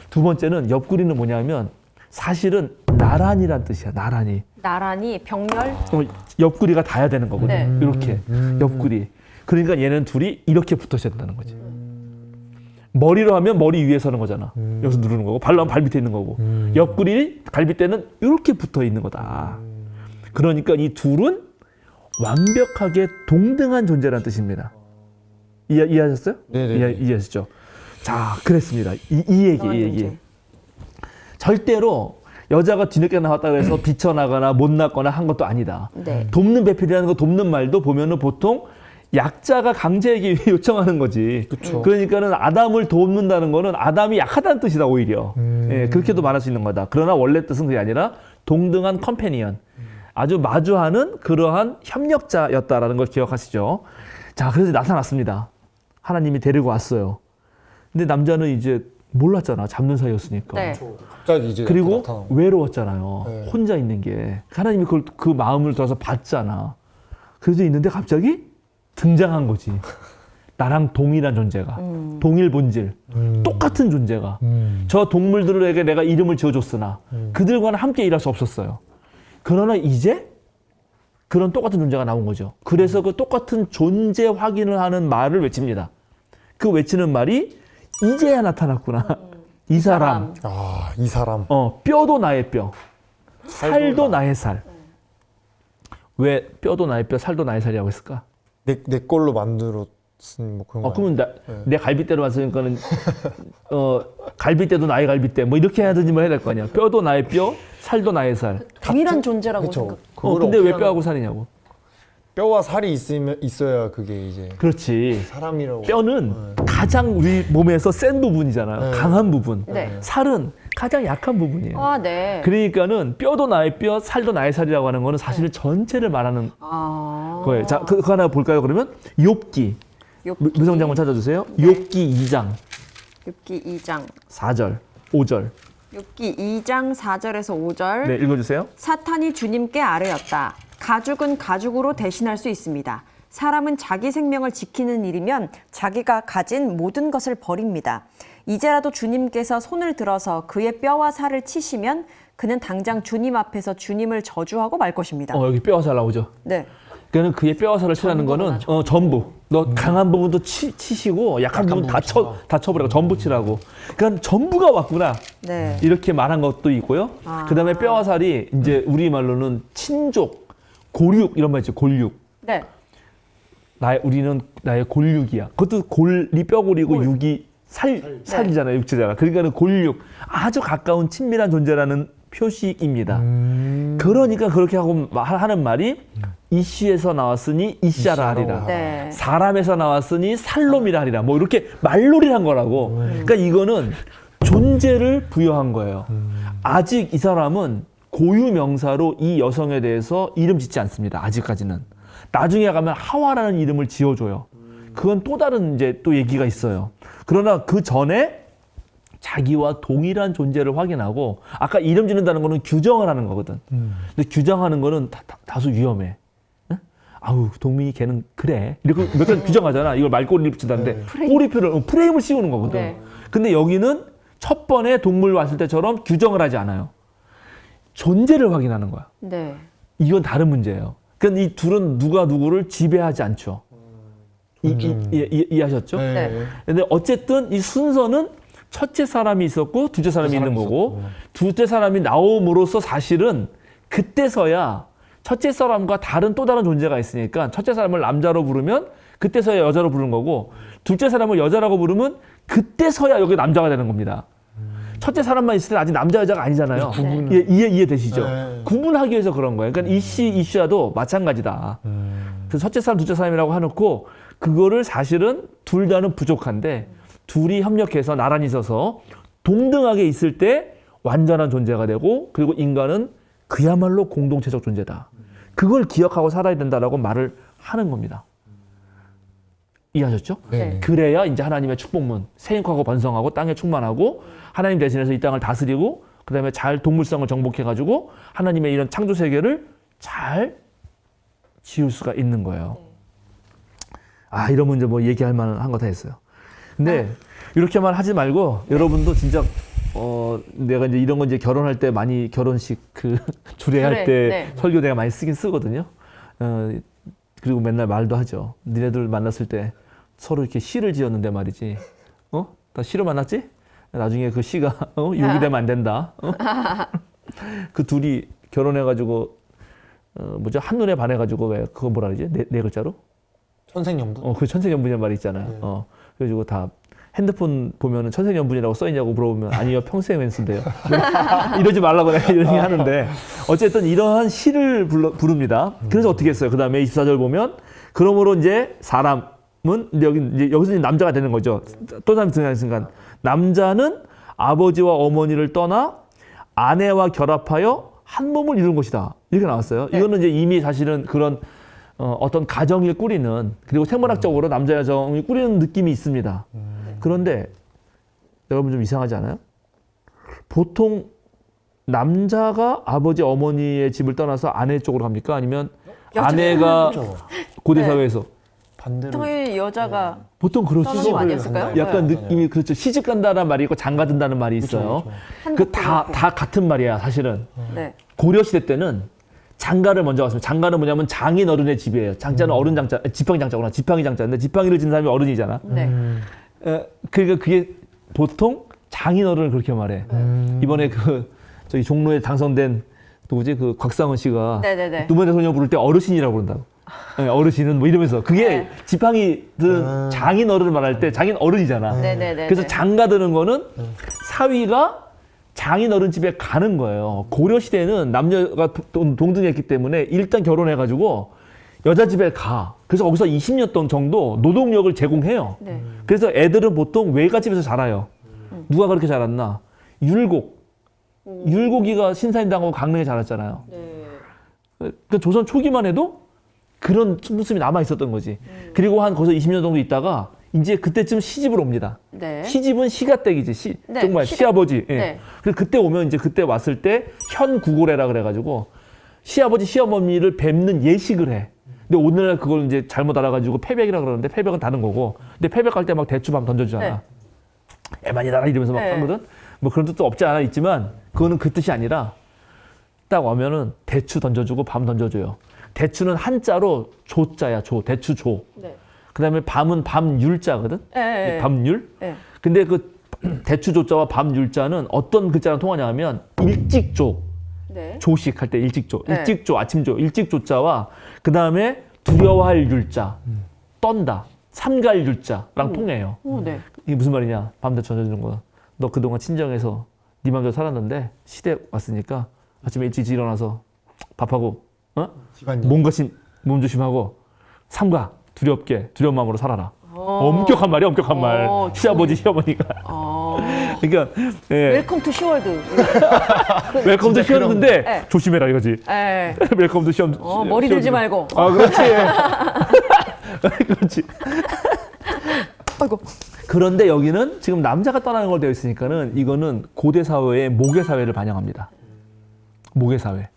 두 번째는 옆구리는 뭐냐면 사실은 나란이란 뜻이야. 나란히. 나란히 병렬. 옆구리가 닿아야 되는 거거든. 네. 이렇게 옆구리. 그러니까 얘는 둘이 이렇게 붙어야 된다는 거지. 머리로 하면 머리 위에 서는 거잖아. 여기서 누르는 거고, 발로 하면 발 밑에 있는 거고, 옆구리 갈빗대는 이렇게 붙어 있는 거다. 그러니까 이 둘은 완벽하게 동등한 존재라는 뜻입니다. 이해하셨어요? 네네. 이해하셨죠? 자, 그랬습니다. 이 얘기. 절대로 여자가 뒤늦게 나왔다고 해서 비쳐나거나 못났거나 한 것도 아니다. 네. 돕는 배필이라는 거 돕는 말도 보면은 보통 약자가 강제에게 요청하는 거지. 그쵸. 그러니까는 아담을 돕는다는 거는 아담이 약하다는 뜻이다 오히려. 예, 그렇게도 말할 수 있는 거다. 그러나 원래 뜻은 그게 아니라 동등한 컴패니언. 아주 마주하는 그러한 협력자였다라는 걸 기억하시죠. 자, 그래서 나타났습니다. 하나님이 데리고 왔어요. 근데 남자는 이제 몰랐잖아. 잡는 사이였으니까. 네. 갑자기 이제 그리고 나타나고. 외로웠잖아요. 네. 혼자 있는 게. 하나님이 그 마음을 들어서 봤잖아. 그래서 있는데 갑자기 등장한 거지. 나랑 동일한 존재가. 동일 본질. 똑같은 존재가. 저 동물들에게 내가 이름을 지어줬으나 그들과는 함께 일할 수 없었어요. 그러나 이제 그런 똑같은 존재가 나온 거죠. 그래서 그 똑같은 존재 확인을 하는 말을 외칩니다. 그 외치는 말이 이제야 나타났구나. 이 사람. 아, 이 사람. 뼈도 나의 뼈, 살도 나의 살. 왜 뼈도 나의 뼈, 살도 나의 살이라고 했을까? 내 걸로 만들었으니 뭐 그런 거. 그러면 내 갈빗대로 왔으니까는 갈빗대도 나의 갈빗대 뭐 이렇게 해야든지 뭐 해야 될 거 아니야. 뼈도 나의 뼈, 살도 나의 살. 동일한 존재라고 그쵸. 생각. 근데 왜 뼈하고 살이냐고? 뼈와 살이 있어야 그게 이제 그렇지. 사람이라고. 뼈는 가장 우리 몸에서 센 부분이잖아요. 네. 강한 부분. 네. 살은 가장 약한 부분이에요. 아, 네. 그러니까는 뼈도 나의 뼈, 살도 나의 살이라고 하는 거는 사실은 전체를 말하는 거예요. 자, 그거 하나 볼까요? 그러면 욥기. 르성장 한번 찾아주세요. 네. 욥기 2장 욥기 2장. 4절, 5절. 욥기 2장 4절에서 5절. 네, 읽어주세요. 사탄이 주님께 아뢰었다. 가죽은 가죽으로 대신할 수 있습니다. 사람은 자기 생명을 지키는 일이면 자기가 가진 모든 것을 버립니다. 이제라도 주님께서 손을 들어서 그의 뼈와 살을 치시면 그는 당장 주님 앞에서 주님을 저주하고 말 것입니다. 여기 뼈와 살 나오죠. 네. 그러니까 그의 뼈와 살을 치라는 거는 전부. 너 강한 부분도 치시고 약한 부분 다 쳐버리고 전부 치라고. 그러니까 전부가 왔구나. 네. 이렇게 말한 것도 있고요. 그다음에 뼈와 살이 이제 우리 말로는 친족, 골육 이런 말 있죠. 골육. 네. 우리는 나의 골육이야. 그것도 골이 뼈골이고 육이 살이잖아요. 육체잖아. 그러니까는 골육. 아주 가까운 친밀한 존재라는 표식입니다. 그러니까 그렇게 하고 하는 말이 이씨에서 나왔으니 이씨라 하리라. 네. 사람에서 나왔으니 살롬이라 하리라. 뭐 이렇게 말놀이를 한 거라고. 그러니까 이거는 존재를 부여한 거예요. 아직 이 사람은 고유명사로 이 여성에 대해서 이름 짓지 않습니다. 아직까지는. 나중에 가면 하와라는 이름을 지어줘요. 그건 또 다른 이제 또 얘기가 있어요. 그러나 그 전에 자기와 동일한 존재를 확인하고 아까 이름 짓는다는 거는 규정을 하는 거거든. 근데 규정하는 거는 다소 위험해. 응? 아우 동민이 걔는 그래. 이렇게 몇 가지 규정하잖아. 이걸 말꼬리를 붙인다는데 꼬리표를 프레임을 씌우는 거거든. 네. 근데 여기는 첫 번에 동물 왔을 때처럼 규정을 하지 않아요. 존재를 확인하는 거야. 네. 이건 다른 문제예요. 그러니까 이 둘은 누가 누구를 지배하지 않죠. 이해하셨죠? 네. 근데 어쨌든 이 순서는 첫째 사람이 있었고 둘째 사람이 있는 거고 둘째 사람이 나옴으로써 사실은 그때서야 첫째 사람과 다른 또 다른 존재가 있으니까 첫째 사람을 남자로 부르면 그때서야 여자로 부르는 거고 둘째 사람을 여자라고 부르면 그때서야 여기 남자가 되는 겁니다. 첫째 사람만 있을 때는 아직 남자 여자가 아니잖아요. 이해되시죠? 네. 구분하기 위해서 그런 거예요. 그러니까 이씨도 마찬가지다. 그래서 첫째 사람, 둘째 사람이라고 해놓고 그거를 사실은 둘 다는 부족한데 둘이 협력해서 나란히 서서 동등하게 있을 때 완전한 존재가 되고 그리고 인간은 그야말로 공동체적 존재다. 그걸 기억하고 살아야 된다라고 말을 하는 겁니다. 이해하셨죠? 네. 그래야 이제 하나님의 축복문, 생육하고 번성하고 땅에 충만하고 하나님 대신해서 이 땅을 다스리고 그다음에 잘 동물성을 정복해가지고 하나님의 이런 창조 세계를 잘 지을 수가 있는 거예요. 아 이러면 이제 뭐 얘기할 만한 거 다 했어요. 근데 이렇게만 하지 말고 여러분도 진짜 내가 이제 이런 거 이제 결혼할 때 많이 결혼식 그 주례할 때 네. 설교 내가 많이 쓰긴 쓰거든요. 그리고 맨날 말도 하죠. 니네들 만났을 때 서로 이렇게 시를 지었는데 말이지. 다 시로 만났지? 나중에 그 시가 유기되면 안 된다. 그 둘이 결혼해가지고 한눈에 반해가지고 왜 그거 뭐라 그러지? 네 글자로? 천생연분? 그 천생연분이라는 말이 있잖아요. 그래가지고 다 핸드폰 보면은 천생연분이라고 써있냐고 물어보면 아니요 평생 왼수인데요. 이러지 말라고 내가 이런 얘기 하는데 어쨌든 이러한 시를 부릅니다. 그래서 어떻게 했어요? 그 다음에 24절 보면 그러므로 이제 사람은 여기서 이제 남자가 되는 거죠. 또 사람이 등장하는 순간 남자는 아버지와 어머니를 떠나 아내와 결합하여 한 몸을 이룬 것이다. 이렇게 나왔어요. 이거는 이제 이미 사실은 그런 어떤 가정을 꾸리는 그리고 생물학적으로 남자 여성이 꾸리는 느낌이 있습니다. 그런데 여러분 좀 이상하지 않아요? 보통 남자가 아버지 어머니의 집을 떠나서 아내 쪽으로 갑니까? 아니면 아내가 고대 사회에서 반대로 당연히 여자가 보통 그렇죠. 떠나는 거 아니었을까요? 약간 네. 느낌이 그렇죠. 시집 간다는 말이 있고 장가 든다는 말이 있어요. 그 다 같은 말이야 사실은. 네. 고려 시대 때는 장가를 먼저 갔습니다. 장가는 뭐냐면 장인 어른의 집이에요. 장자는 어른 장자, 지팡이 장자구나. 지팡이 장자인데 지팡이를 진 사람이 어른이잖아. 네. 그러니까 그게 보통 장인 어른을 그렇게 말해. 이번에 저기 종로에 당선된 누구지 그 곽상원 씨가 네네네. 누먼의 소녀 부를 때 어르신이라고 부른다고. 네, 어르신은 뭐 이러면서 그게 네. 지팡이든 장인 어른을 말할 때 장인 어른이잖아. 네네네. 그래서 장가 드는 거는 사위가 장인 어른 집에 가는 거예요. 고려 시대는 남녀가 동등했기 때문에 일단 결혼해가지고 여자 집에 가. 그래서 거기서 20년 동안 정도 노동력을 제공해요. 네. 그래서 애들은 보통 외갓집에서 자라요. 누가 그렇게 자랐나? 율곡이가 신사임당하고 강릉에 자랐잖아요. 네. 그 조선 초기만 해도 그런 모습이 남아 있었던 거지. 그리고 한 거기서 20년 정도 있다가 이제 그때쯤 시집을 옵니다. 네. 시집은 시가댁이지. 네, 정말 시아버지. 예. 네. 그래서 그때 오면 이제 그때 왔을 때 현구고래라 그래가지고 시아버지 시어머니를 뵙는 예식을 해. 근데 오늘날 그걸 이제 잘못 알아가지고 패백이라 그러는데 패백은 다른 거고. 근데 패백 갈 때 막 대추 밤 던져주잖아. 네. 애만이 나라 이러면서 막 네. 하거든. 뭐 그런 뜻도 없지 않아 있지만 그거는 그 뜻이 아니라 딱 오면은 대추 던져주고 밤 던져줘요. 대추는 한자로 조자야. 대추 조. 네. 그다음에 밤은 밤율자거든. 네. 밤율. 네. 근데 그 대추 조자와 밤율자는 어떤 글자랑 통하냐 하면 일찍조. 네. 조식 할 때 일찍조. 네. 일찍조 아침조. 일찍조자와 그다음에 두려워할 율자. 떤다. 삼갈 율자랑 통해요. 오, 네. 이게 무슨 말이냐? 밤 대추 던져주는 거야. 너 그동안 친정에서 네 맘대로 살았는데 시댁 왔으니까 아침에 일찍 일어나서 밥하고 몸 조심하고 삼가 두려운 마음으로 살아라. 엄격한 말이야, 엄격한 말. 시아버지, 시어머니가. 그러니까 웰컴 투 시월드. 웰컴 투 시험인데 네. 조심해라 이거지. 네. 웰컴 투 시험. 머리 들지 말고. 아, 그렇지. 그렇지. 아이고. 그런데 여기는 지금 남자가 떠나는 걸 되어 있으니까는 이거는 고대 사회의 모계 사회를 반영합니다. 모계 사회.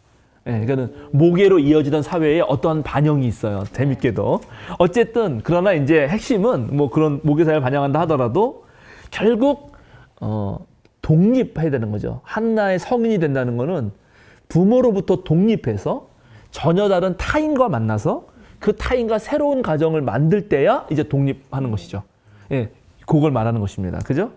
예, 그러니까는 모계로 이어지던 사회에 어떠한 반영이 있어요. 재밌게도. 어쨌든 그러나 이제 핵심은 뭐 그런 모계 사회를 반영한다 하더라도 결국 독립해야 되는 거죠. 하나의 성인이 된다는 거는 부모로부터 독립해서 전혀 다른 타인과 만나서 그 타인과 새로운 가정을 만들 때야 이제 독립하는 것이죠. 예, 그걸 말하는 것입니다. 그죠?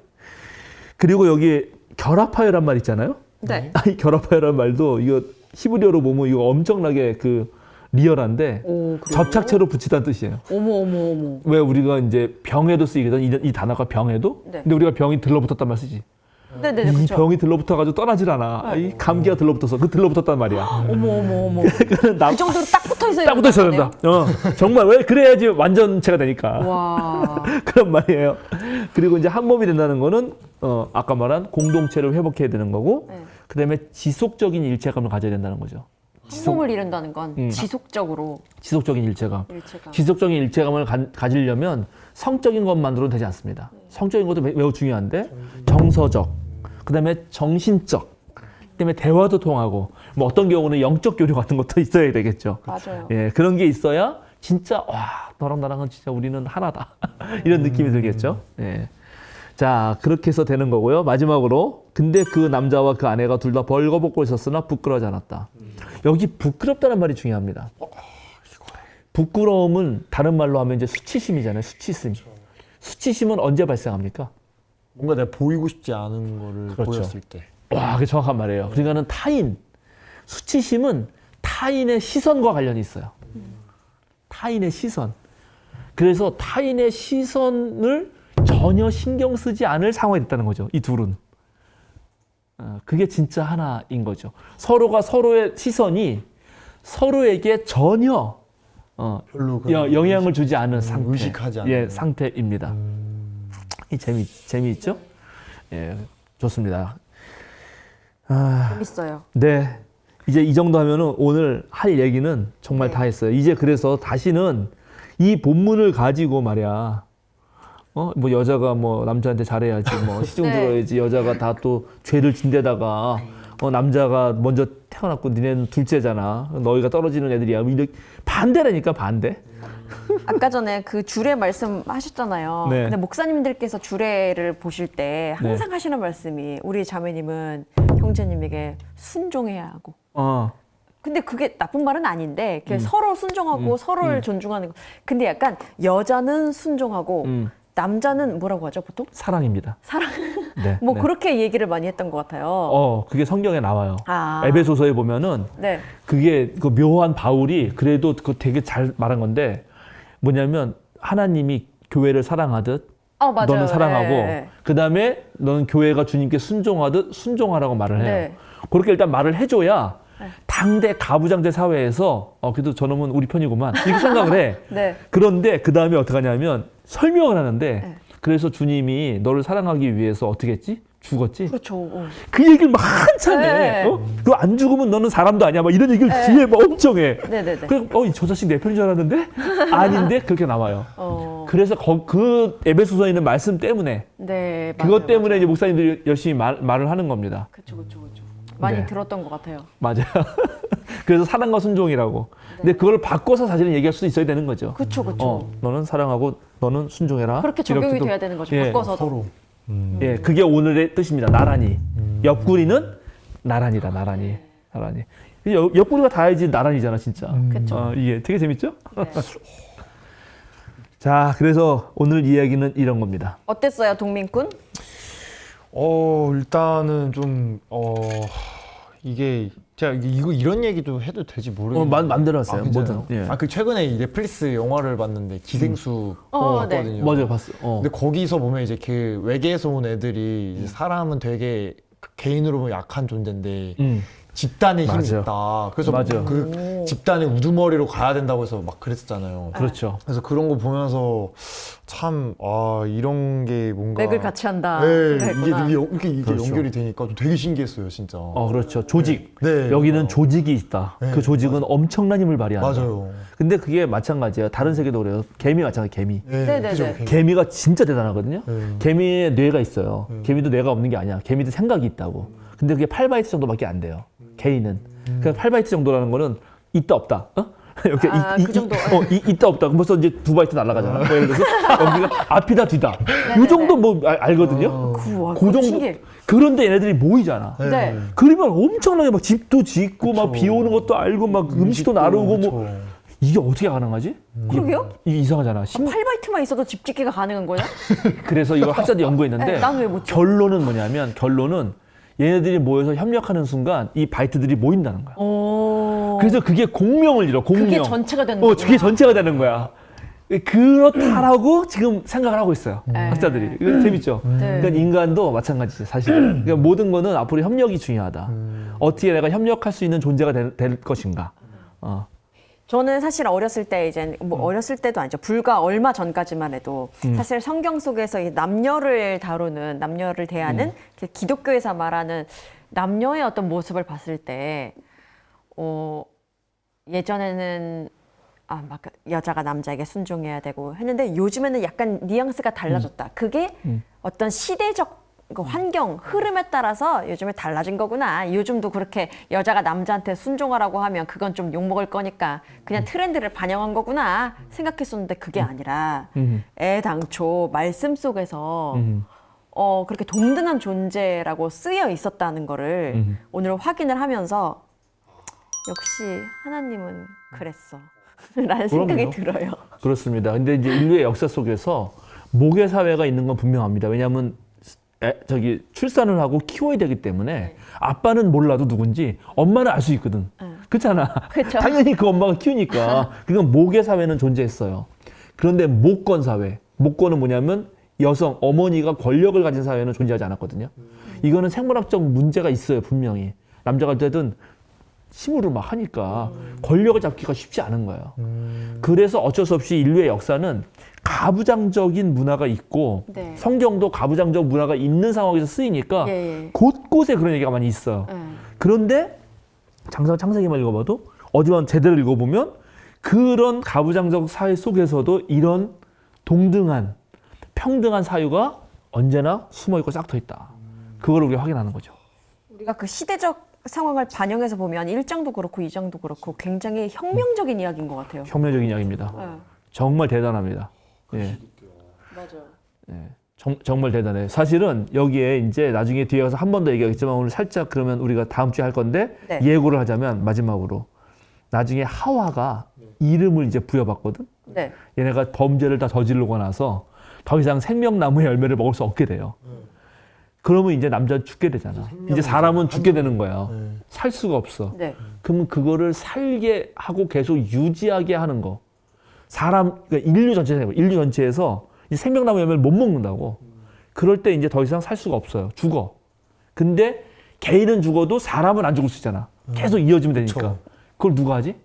그리고 여기 결합하여란 말 있잖아요. 네. 이 결합하여란 말도 이거 히브리어로 보면 이거 엄청나게 그 리얼한데 오, 그래요? 접착체로 붙이다는 뜻이에요. 어머. 왜 우리가 이제 병에도 쓰이거든 이 단어가 병에도. 네. 근데 우리가 병이 들러붙었단 말 쓰지. 네네네. 이 그렇죠. 병이 들러붙어가지고 떠나질 않아. 이 감기가 들러붙어서 그 들러붙었단 말이야. 어머. 그 정도로 딱 붙어 있어야 딱 붙어 있어야 된다. 정말 왜 그래야지 완전체가 되니까. 와. 그런 말이에요. 그리고 이제 한 몸이 된다는 거는 아까 말한 공동체를 회복해야 되는 거고, 네. 그다음에 지속적인 일체감을 가져야 된다는 거죠. 한 몸을 이룬다는 건 지속적으로 지속적인 일체감. 일체감. 지속적인 일체감을 가지려면 성적인 것만으로는 되지 않습니다. 성적인 것도 매우 중요한데 정서적, 그다음에 정신적, 그다음에 대화도 통하고 뭐 어떤 경우는 영적 교류 같은 것도 있어야 되겠죠. 맞아요. 예, 그런 게 있어야 진짜 와 너랑 나랑은 진짜 우리는 하나다 이런 느낌이 들겠죠. 예. 자 그렇게 해서 되는 거고요. 마지막으로 근데 그 남자와 그 아내가 둘 다 벌거벗고 있었으나 부끄러워하지 않았다. 여기 부끄럽다는 말이 중요합니다. 부끄러움은 다른 말로 하면 이제 수치심이잖아요. 수치심. 수치심은 언제 발생합니까? 뭔가 내가 보이고 싶지 않은 거를 그렇죠. 보였을 때. 와, 그게 정확한 말이에요. 그러니까는 타인, 수치심은 타인의 시선과 관련이 있어요. 타인의 시선. 그래서 타인의 시선을 전혀 신경 쓰지 않을 상황이 됐다는 거죠. 이 둘은. 그게 진짜 하나인 거죠. 서로가 서로의 시선이 서로에게 전혀 별로 영향을 주지 않은 상태. 의식하지 않는. 예, 상태입니다. 이 재미있죠? 예, 좋습니다. 재밌어요. 네. 이제 이 정도 하면은 오늘 할 얘기는 정말 네. 다 했어요. 이제 그래서 다시는 이 본문을 가지고 말이야. 뭐 여자가 뭐 남자한테 잘해야지, 뭐 시중 네. 들어야지, 여자가 다 또 죄를 진데다가 남자가 먼저 태어났고 니네는 둘째잖아. 너희가 떨어지는 애들이야. 이렇게 반대라니까 반대. 아까 전에 그 주례 말씀하셨잖아요. 네. 근데 목사님들께서 주례를 보실 때 항상 하시는 말씀이 우리 자매님은 형제님에게 순종해야 하고. 근데 그게 나쁜 말은 아닌데 서로 순종하고 서로를 존중하는 거. 근데 약간 여자는 순종하고 남자는 뭐라고 하죠 보통? 사랑입니다. 사랑. 네. 뭐 네. 그렇게 얘기를 많이 했던 것 같아요. 그게 성경에 나와요. 아. 에베소서에 보면은 네. 그게 그 묘한 바울이 그래도 그거 되게 잘 말한 건데 뭐냐면 하나님이 교회를 사랑하듯 맞아요. 너는 사랑하고 네. 그다음에 너는 교회가 주님께 순종하듯 순종하라고 말을 해요. 네. 그렇게 일단 말을 해줘야 당대 가부장제 사회에서 그래도 저놈은 우리 편이구만 이렇게 생각을 해. 네. 그런데 그 다음에 어떻게 하냐면 설명을 하는데 그래서 주님이 너를 사랑하기 위해서 어떻게 했지? 죽었지? 그렇죠. 그 얘기를 막 한참 해. 네. 그거 안 죽으면 너는 사람도 아니야. 막 이런 얘기를 뒤에 막 엄청 해. 네네네. 그래서 저 자식 내 편인 줄 알았는데 아닌데 그렇게 나와요. 그래서 그 에베소서에 있는 말씀 때문에 네. 그것 맞아요, 때문에 맞아요. 이제 목사님들이 열심히 말을 하는 겁니다. 그렇죠. 많이 네. 들었던 것 같아요. 맞아요. 그래서 사랑과 순종이라고. 근데 그걸 바꿔서 사실은 얘기할 수도 있어야 되는 거죠. 그렇죠. 너는 사랑하고 너는 순종해라. 그렇게 적용이 이렇게도. 돼야 되는 거죠. 예. 바꿔서도. 서로. 예, 그게 오늘의 뜻입니다. 나란히. 옆구리는 나란히다. 나란히. 옆구리가 닿아야지 나란히잖아, 진짜. 그렇죠. 이게 되게 재밌죠? 네. 자, 그래서 오늘 이야기는 이런 겁니다. 어땠어요, 동민군? 일단은 좀 이게 제가 이런 얘기도 해도 될지 모르겠는데. 만들었어요. 괜찮아요? 뭐든. 예. 그 최근에 이 넷플릭스 영화를 봤는데 기생수 네. 봤거든요. 맞아요, 봤어. 근데 거기서 보면 이제 그 외계에서 온 애들이 이제 사람은 되게 개인으로 보면 약한 존재인데 집단의 힘이 맞아. 있다. 그래서 맞아. 그 집단의 우두머리로 가야 된다고 해서 막 그랬었잖아요. 그렇죠. 그래서 그런 거 보면서 참, 이런 게 뭔가. 맥을 같이 한다 네, 생각했구나. 이게 그렇죠. 연결이 되니까 좀 되게 신기했어요, 진짜. 그렇죠. 조직. 네. 여기는 조직이 있다. 네, 그 조직은 엄청난 힘을 발휘한다. 맞아요. 근데 그게 마찬가지예요. 다른 세계도 그래요. 개미 마찬가지, 개미. 네네네. 그죠? 개미가 진짜 대단하거든요. 네. 개미의 뇌가 있어요. 개미도 뇌가 없는 게 아니야. 개미도 생각이 있다고. 근데 그게 8바이트 정도밖에 안 돼요. 개인은. 그러니까 8바이트 정도라는 거는 있다 없다. 이렇게 그 정도. 있다 없다. 그럼 벌써 이제 2바이트 날아가잖아. 뭐 예를 들어서 여기가 앞이다 뒤다. 네네네. 이 정도 뭐 알거든요. 와, 그 정도. 신기해. 그런데 얘네들이 모이잖아. 네. 그러면 엄청나게 막 집도 짓고 막 비 오는 것도 알고 막 음식도 나르고 뭐 이게 어떻게 가능하지? 그러게요? 이게 이상하잖아. 8바이트만 있어도 집 짓기가 가능한 거냐? 그래서 이거 학자들이 연구했는데 네, 난왜 못 지어? 결론은 뭐냐면 결론은 얘네들이 모여서 협력하는 순간 이 바이트들이 모인다는 거야. 그래서 그게 공명을 이뤄. 공명. 그게 전체가 되는 거야. 그게 전체가 되는 거야. 그렇다라고 지금 생각을 하고 있어요. 학자들이. 이거 재밌죠? 네. 그러니까 인간도 마찬가지지 사실. 그러니까 모든 거는 앞으로 협력이 중요하다. 어떻게 내가 협력할 수 있는 존재가 될 것인가. 저는 사실 어렸을 때 이제 뭐 어렸을 때도 아니죠. 불과 얼마 전까지만 해도 사실 성경 속에서 이 남녀를 다루는 남녀를 대하는 그 기독교에서 말하는 남녀의 어떤 모습을 봤을 때 예전에는 막 여자가 남자에게 순종해야 되고 했는데 요즘에는 약간 뉘앙스가 달라졌다. 그게 어떤 시대적 그 환경, 흐름에 따라서 요즘에 달라진 거구나. 요즘도 그렇게 여자가 남자한테 순종하라고 하면 그건 좀 욕먹을 거니까 그냥 트렌드를 반영한 거구나 생각했었는데 그게 아니라 애당초 말씀 속에서 그렇게 동등한 존재라고 쓰여 있었다는 거를 오늘 확인을 하면서 역시 하나님은 그랬어. 라는 생각이 들어요. 그렇습니다. 근데 이제 인류의 역사 속에서 모계 사회가 있는 건 분명합니다. 왜냐하면 출산을 하고 키워야 되기 때문에 아빠는 몰라도 누군지 엄마는 알 수 있거든. 그렇잖아. 그쵸. 당연히 그 엄마가 키우니까. 그건 모계 사회는 존재했어요. 그런데 모권 사회, 모권은 뭐냐면 여성, 어머니가 권력을 가진 사회는 존재하지 않았거든요. 이거는 생물학적 문제가 있어요, 분명히. 남자가 되든 힘으로 막 하니까 권력을 잡기가 쉽지 않은 거예요. 그래서 어쩔 수 없이 인류의 역사는 가부장적인 문화가 있고 네. 성경도 가부장적 문화가 있는 상황에서 쓰이니까 예. 곳곳에 그런 얘기가 많이 있어요. 그런데 창세기만 읽어봐도 어지만 제대로 읽어보면 그런 가부장적 사회 속에서도 이런 동등한 평등한 사유가 언제나 숨어있고 싹터 있다. 그걸 우리가 확인하는 거죠. 우리가 그 시대적 상황을 반영해서 보면 1장도 그렇고 2장도 그렇고 굉장히 혁명적인 이야기인 것 같아요. 혁명적인 이야기입니다. 네. 정말 대단합니다. 예. 맞아요. 예. 정말 대단해요. 사실은 여기에 이제 나중에 뒤에 가서 한 번 더 얘기하겠지만 오늘 살짝 그러면 우리가 다음 주에 할 건데 네. 예고를 하자면 마지막으로 나중에 하와가 이름을 이제 부여받거든. 네. 얘네가 범죄를 다 저지르고 나서 더 이상 생명나무의 열매를 먹을 수 없게 돼요. 그러면 이제 남자는 죽게 되잖아. 이제 사람은 죽게 되는 거야. 살 수가 없어. 네. 그러면 그거를 살게 하고 계속 유지하게 하는 거. 그러니까 인류 전체에서 이 생명나무 열매를 못 먹는다고. 그럴 때 이제 더 이상 살 수가 없어요. 죽어. 근데 개인은 죽어도 사람은 안 죽을 수 있잖아. 계속 이어지면 되니까. 그쵸. 그걸 누가 하지?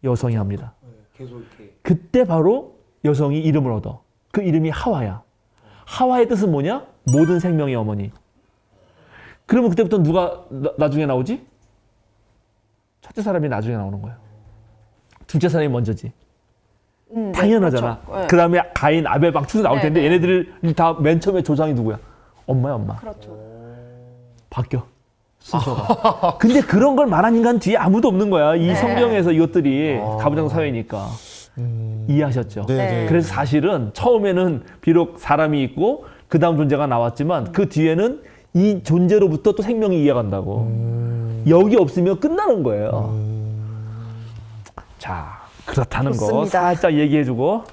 여성이 합니다. 계속 이렇게. 그때 바로 여성이 이름을 얻어. 그 이름이 하와야. 하와의 뜻은 뭐냐? 모든 생명의 어머니. 그러면 그때부터 누가 나중에 나오지? 첫째 사람이 나중에 나오는 거예요. 둘째 사람이 먼저지. 당연하잖아. 네, 그렇죠. 그 다음에 가인, 아벨 막 추서 나올 네, 텐데 네. 얘네들이 다 맨 처음에 조상이 누구야? 엄마야, 엄마. 그렇죠. 바뀌어. 순서가. 근데 그런 걸 말한 인간 뒤에 아무도 없는 거야. 이 네. 성경에서 이것들이 가부장 사회니까. 이해하셨죠? 네. 그래서 사실은 처음에는 비록 사람이 있고 그 다음 존재가 나왔지만 그 뒤에는 이 존재로부터 또 생명이 이어간다고. 여기 없으면 끝나는 거예요. 자, 그렇다는 거 좋습니다. 살짝 얘기해주고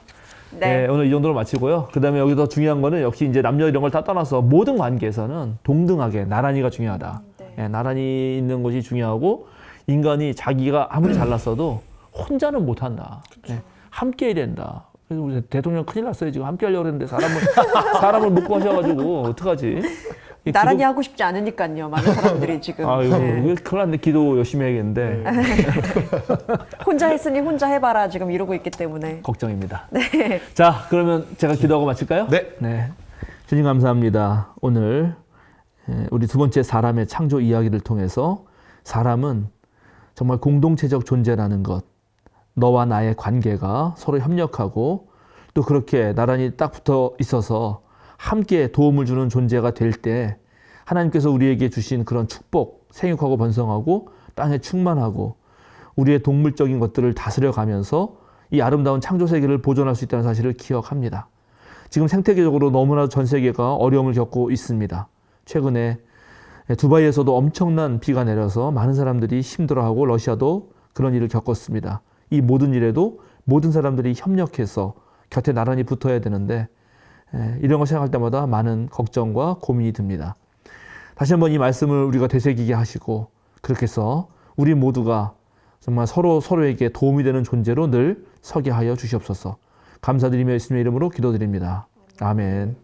네. 오늘 이 정도로 마치고요. 그 다음에 여기 더 중요한 거는 역시 이제 남녀 이런 걸 다 떠나서 모든 관계에서는 동등하게 나란히가 중요하다. 나란히 있는 것이 중요하고 인간이 자기가 아무리 잘났어도 혼자는 못한다. 함께 해야 된다. 그래서 우리 대통령 큰일 났어요. 지금 함께 하려고 했는데 사람을 못 구하셔가지고 어떡하지? 나란히 하고 싶지 않으니까요. 많은 사람들이 지금. 아유, 큰일 났네. 기도 열심히 해야겠는데. 혼자 했으니 혼자 해봐라 지금 이러고 있기 때문에. 걱정입니다. 네. 자, 그러면 제가 기도하고 마칠까요? 네. 주님 감사합니다. 오늘 우리 두 번째 사람의 창조 이야기를 통해서 사람은 정말 공동체적 존재라는 것, 너와 나의 관계가 서로 협력하고 또 그렇게 나란히 딱 붙어 있어서 함께 도움을 주는 존재가 될 때 하나님께서 우리에게 주신 그런 축복, 생육하고 번성하고 땅에 충만하고 우리의 동물적인 것들을 다스려 가면서 이 아름다운 창조 세계를 보존할 수 있다는 사실을 기억합니다. 지금 생태계적으로 너무나 전 세계가 어려움을 겪고 있습니다. 최근에 두바이에서도 엄청난 비가 내려서 많은 사람들이 힘들어하고 러시아도 그런 일을 겪었습니다. 이 모든 일에도 모든 사람들이 협력해서 곁에 나란히 붙어야 되는데 이런 거 생각할 때마다 많은 걱정과 고민이 듭니다. 다시 한번 이 말씀을 우리가 되새기게 하시고 그렇게 해서 우리 모두가 정말 서로에게 도움이 되는 존재로 늘 서게 하여 주시옵소서. 감사드리며 예수님의 이름으로 기도드립니다. 아멘.